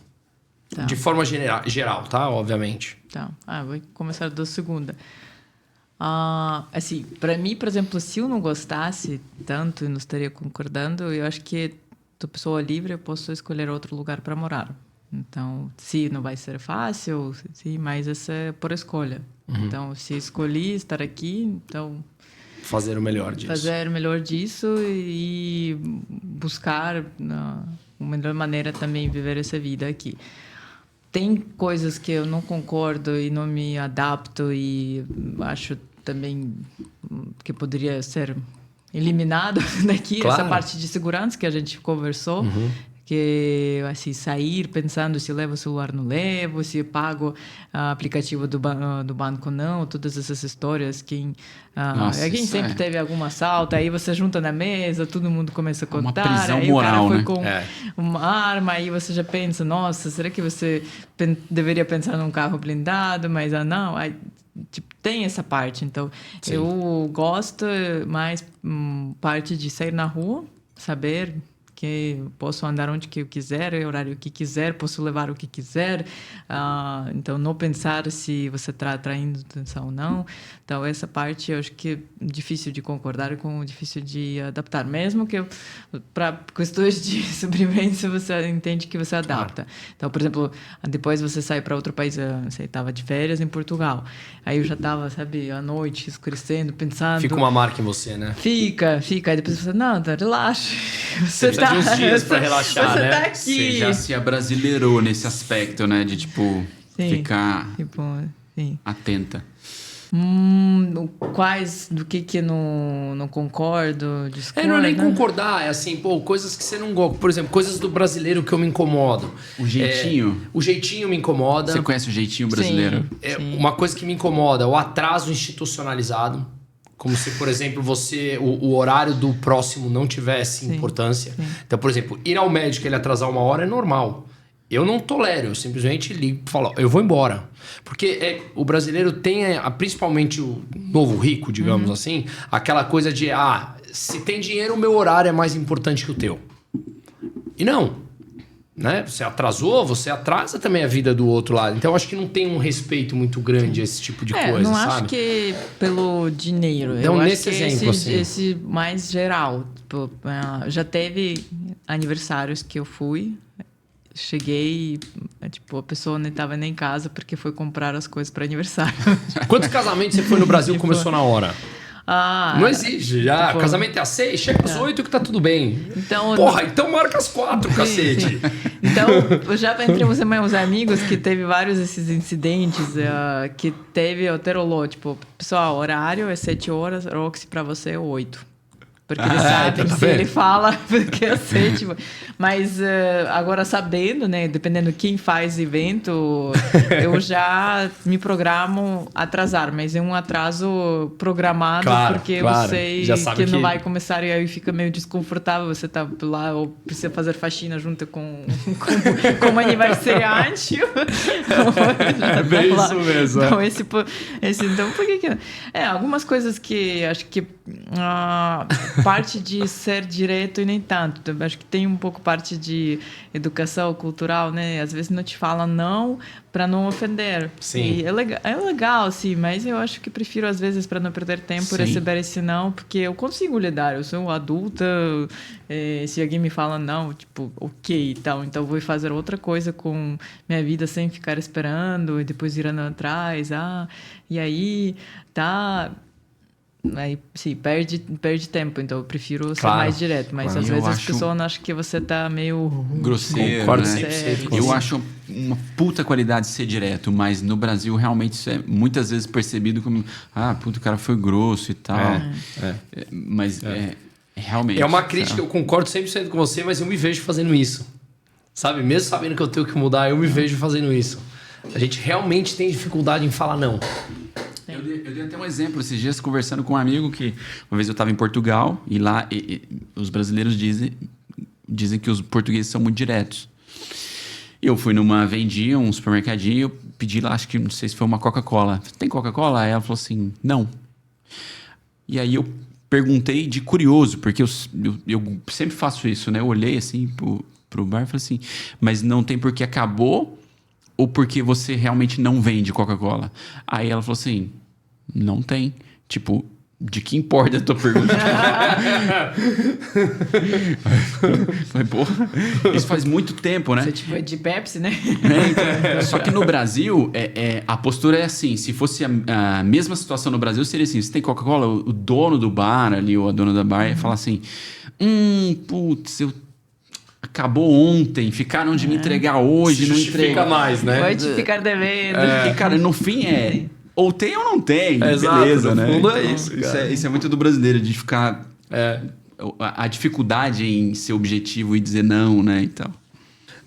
C: Tá.
B: De forma geral, tá? Obviamente.
C: Tá. Vou começar da segunda. Assim, para mim, por exemplo, se eu não gostasse tanto e não estaria concordando, eu acho que, da pessoa livre, eu posso escolher outro lugar para morar. Então, se não vai ser fácil, sim, mas essa é por escolha. Então, se escolhi estar aqui, então...
B: Fazer o melhor disso.
C: Fazer o melhor disso e buscar uma melhor maneira também de viver essa vida aqui. tem coisas que eu não concordo e não me adapto e acho também que poderia ser eliminado daqui,
B: Claro.
C: essa parte de segurança que a gente conversou. Que assim, sair pensando se levo o celular ou não levo, se eu pago o aplicativo do banco ou não, todas essas histórias. Quem sempre teve algum assalto, aí você junta na mesa, todo mundo começa a contar.
A: Uma prisão
C: aí
A: moral,
C: o cara
A: né?
C: foi com uma arma, aí você já pensa, nossa, será que você deveria pensar num carro blindado? Mas não, aí, tipo, tem essa parte. Então,
B: Sim.
C: eu gosto mais parte de sair na rua, saber que posso andar onde que eu quiser, horário que quiser, posso levar o que quiser. Então, não pensar se você está atraindo atenção ou não. Então, essa parte eu acho que é difícil de concordar com, difícil de adaptar. Mesmo que para questões de sobrevivência, você entende que você adapta. Então, por exemplo, depois você sai para outro país, você estava de férias em Portugal. Aí eu já estava, sabe, à noite, escurecendo, pensando...
B: Fica uma marca em você, né?
C: Fica. Aí depois você fala, não, relaxa.
B: Você precisa de uns dias pra relaxar,
C: você
B: né?
C: Tá aqui.
A: Você já se abrasileirou nesse aspecto, né? De, tipo, ficar
C: sim.
A: atenta.
C: Quais, do que não concordo, discordo,
B: Não é nem
C: né?
B: concordar, é assim, coisas que você não gosta. Por exemplo, coisas do brasileiro que eu me incomodo.
A: O jeitinho?
B: O jeitinho me incomoda.
A: Você conhece o jeitinho brasileiro?
C: Sim.
B: Uma coisa que me incomoda, o atraso institucionalizado. Como se, por exemplo, o horário do próximo não tivesse importância.
C: Sim.
B: Então, por exemplo, ir ao médico e ele atrasar 1 hora é normal. Eu não tolero, eu simplesmente ligo e falo, eu vou embora. Porque o brasileiro tem, principalmente o novo rico, digamos assim, aquela coisa de, se tem dinheiro, o meu horário é mais importante que o teu. E não. Né? Você atrasou, você atrasa também a vida do outro lado. Então, eu acho que não tem um respeito muito grande a esse tipo de coisa,
C: não
B: sabe?
C: acho que pelo dinheiro.
B: Então,
C: eu
B: nesse
C: acho que
B: exemplo, assim.
C: esse mais geral. Tipo, já teve aniversários que eu fui, cheguei, tipo, a pessoa não estava nem em casa porque foi comprar as coisas para aniversário.
B: Quantos casamentos você foi no Brasil e começou na hora? Não exige. Já, casamento é às 6, chega às 8 que tá tudo bem.
C: Então,
B: então marca às 4, cacete.
C: Sim. Então, já entre os meus amigos que teve vários desses incidentes, que teve alterolô, tipo, pessoal, horário é 7 horas, Roxy pra você é 8. Porque eles sabem
B: tá
C: se
B: vendo?
C: ele fala, porque eu sei, tipo... Mas agora sabendo, né? Dependendo de quem faz evento, eu já me programo atrasar. Mas é um atraso programado,
B: Claro,
C: porque
B: claro.
C: eu sei
B: Já sabe
C: que não
B: que-
C: vai começar e aí fica meio desconfortável. Você tá lá ou precisa fazer faxina junto com o aniversariante.
B: É bem isso mesmo,
C: Então, então, por que que... algumas coisas que acho que parte de ser direto e nem tanto. Então, acho que tem um pouco parte de educação cultural, né? Às vezes não te falam não para não ofender.
B: Sim.
C: E é legal, sim, mas eu acho que prefiro, às vezes, para não perder tempo,
A: Sim.
C: receber esse não, porque eu consigo lidar. Eu sou adulta, se alguém me fala não, tipo, ok, então eu vou fazer outra coisa com minha vida sem ficar esperando e depois irando atrás. E aí, tá... Aí, sim, perde tempo, então eu prefiro ser
B: Claro.
C: mais direto. Mas às
A: Eu
C: vezes as
A: acho-
C: pessoas acham que você tá meio...
A: Grosseiro,
B: Concordo
A: né?
B: 100% com
A: Eu
B: você.
A: acho uma puta qualidade ser direto, mas no Brasil realmente isso é muitas vezes percebido como puta, o cara foi grosso e tal. Mas realmente...
B: É uma crítica, eu concordo 100% com você, mas eu me vejo fazendo isso. Sabe? Mesmo sabendo que eu tenho que mudar, eu me vejo fazendo isso. A gente realmente tem dificuldade em falar não.
A: Eu dei até um exemplo esses dias conversando com um amigo que uma vez eu estava em Portugal e lá os brasileiros dizem que os portugueses são muito diretos. Eu fui numa vendinha, um supermercadinho, eu pedi lá, acho que não sei se foi uma Coca-Cola. Tem Coca-Cola? Aí ela falou assim, não. E aí eu perguntei de curioso, porque eu sempre faço isso, né? Eu olhei assim pro bar e falei assim, mas não tem porque acabou ou porque você realmente não vende Coca-Cola? Aí ela falou assim, não tem. Tipo, de que importa a tua pergunta? Falei, porra, isso faz muito tempo, né?
C: Você, tipo, é de Pepsi, né?
A: Então, só que no Brasil, a postura é assim. Se fosse a mesma situação no Brasil, seria assim. Se tem Coca-Cola, o dono do bar ali, ou a dona da bar, ia falar assim... putz, acabou ontem, ficaram de me entregar hoje, não
B: Justifica
A: entrega
B: mais, né?
C: Vai te ficar devendo.
A: E, cara, no fim ou tem ou não tem,
B: Exato,
A: beleza,
B: no
A: né?
B: fundo é isso, cara.
A: Isso é muito do brasileiro, de ficar...
B: É.
A: A dificuldade em ser objetivo e dizer não, né, então...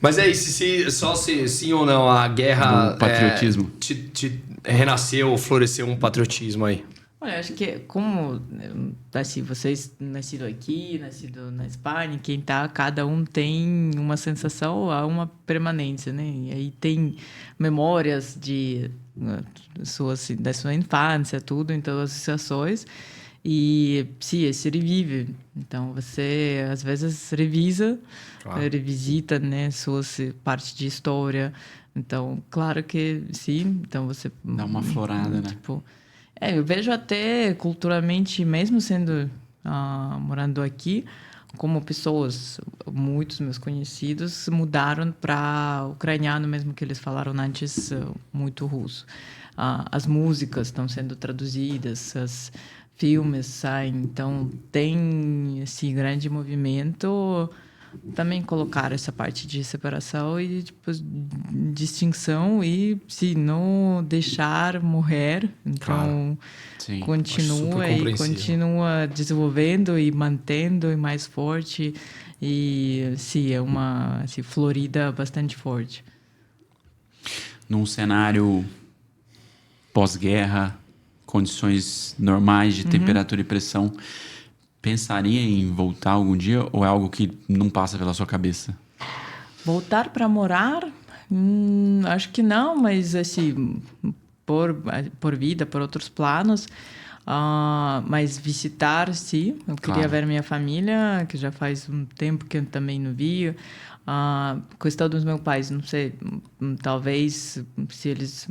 B: Mas é isso, se sim ou não, a guerra...
A: Do patriotismo.
B: Te renasceu, floresceu um patriotismo aí.
C: Olha, acho que como assim, vocês nascido aqui, nascido na Espanha, quem tá, cada um tem uma sensação, há uma permanência, né? E aí tem memórias da sua infância, tudo, então associações. E sim, se revive. Então você às vezes revisita, né, suas parte de história. Então, claro que sim. Então você
A: dá uma florada, né?
C: Tipo, eu vejo até culturalmente, mesmo sendo morando aqui, como pessoas, muitos meus conhecidos mudaram para ucraniano, mesmo que eles falaram antes muito russo. As músicas estão sendo traduzidas, os filmes saem, então tem esse grande movimento. Também colocar essa parte de separação e tipo, distinção e se não deixar morrer, então
A: Sim,
C: continua desenvolvendo e mantendo e mais forte e sim, é uma Florida bastante forte.
A: Num cenário pós-guerra, condições normais de temperatura e pressão, pensaria em voltar algum dia ou é algo que não passa pela sua cabeça?
C: Voltar para morar? Acho que não, mas assim, por vida, por outros planos. Mas visitar, sim. Eu queria ver minha família, que já faz um tempo que eu também não vi. Questão dos meus pais, não sei, talvez se eles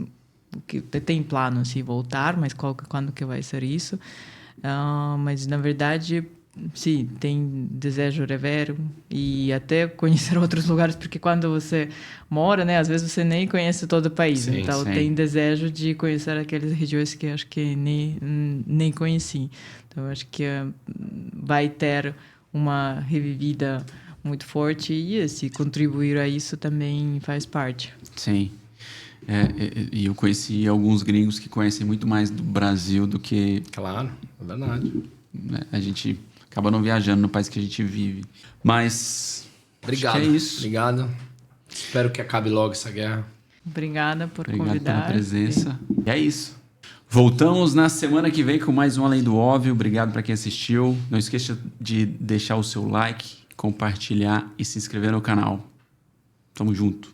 C: que tem plano assim voltar, mas quando que vai ser isso? Mas na verdade sim, tem desejo de rever e até conhecer outros lugares, porque quando você mora, né, às vezes você nem conhece todo o país,
A: Sim,
C: então
A: sim.
C: tem desejo de conhecer aquelas regiões que acho que nem conheci. Então acho que vai ter uma revivida muito forte e se contribuir a isso também faz parte.
A: Sim. E eu conheci alguns gringos que conhecem muito mais do Brasil do que...
B: Claro, é verdade.
A: Né? A gente acaba não viajando no país que a gente vive. Mas...
B: Obrigado.
A: Acho que é isso.
B: Obrigado. Espero que acabe logo essa guerra.
C: Obrigada por
A: Obrigado
C: convidar.
A: pela presença. E é isso. Voltamos na semana que vem com mais um Além do Óbvio. Obrigado para quem assistiu. Não esqueça de deixar o seu like, compartilhar e se inscrever no canal. Tamo junto.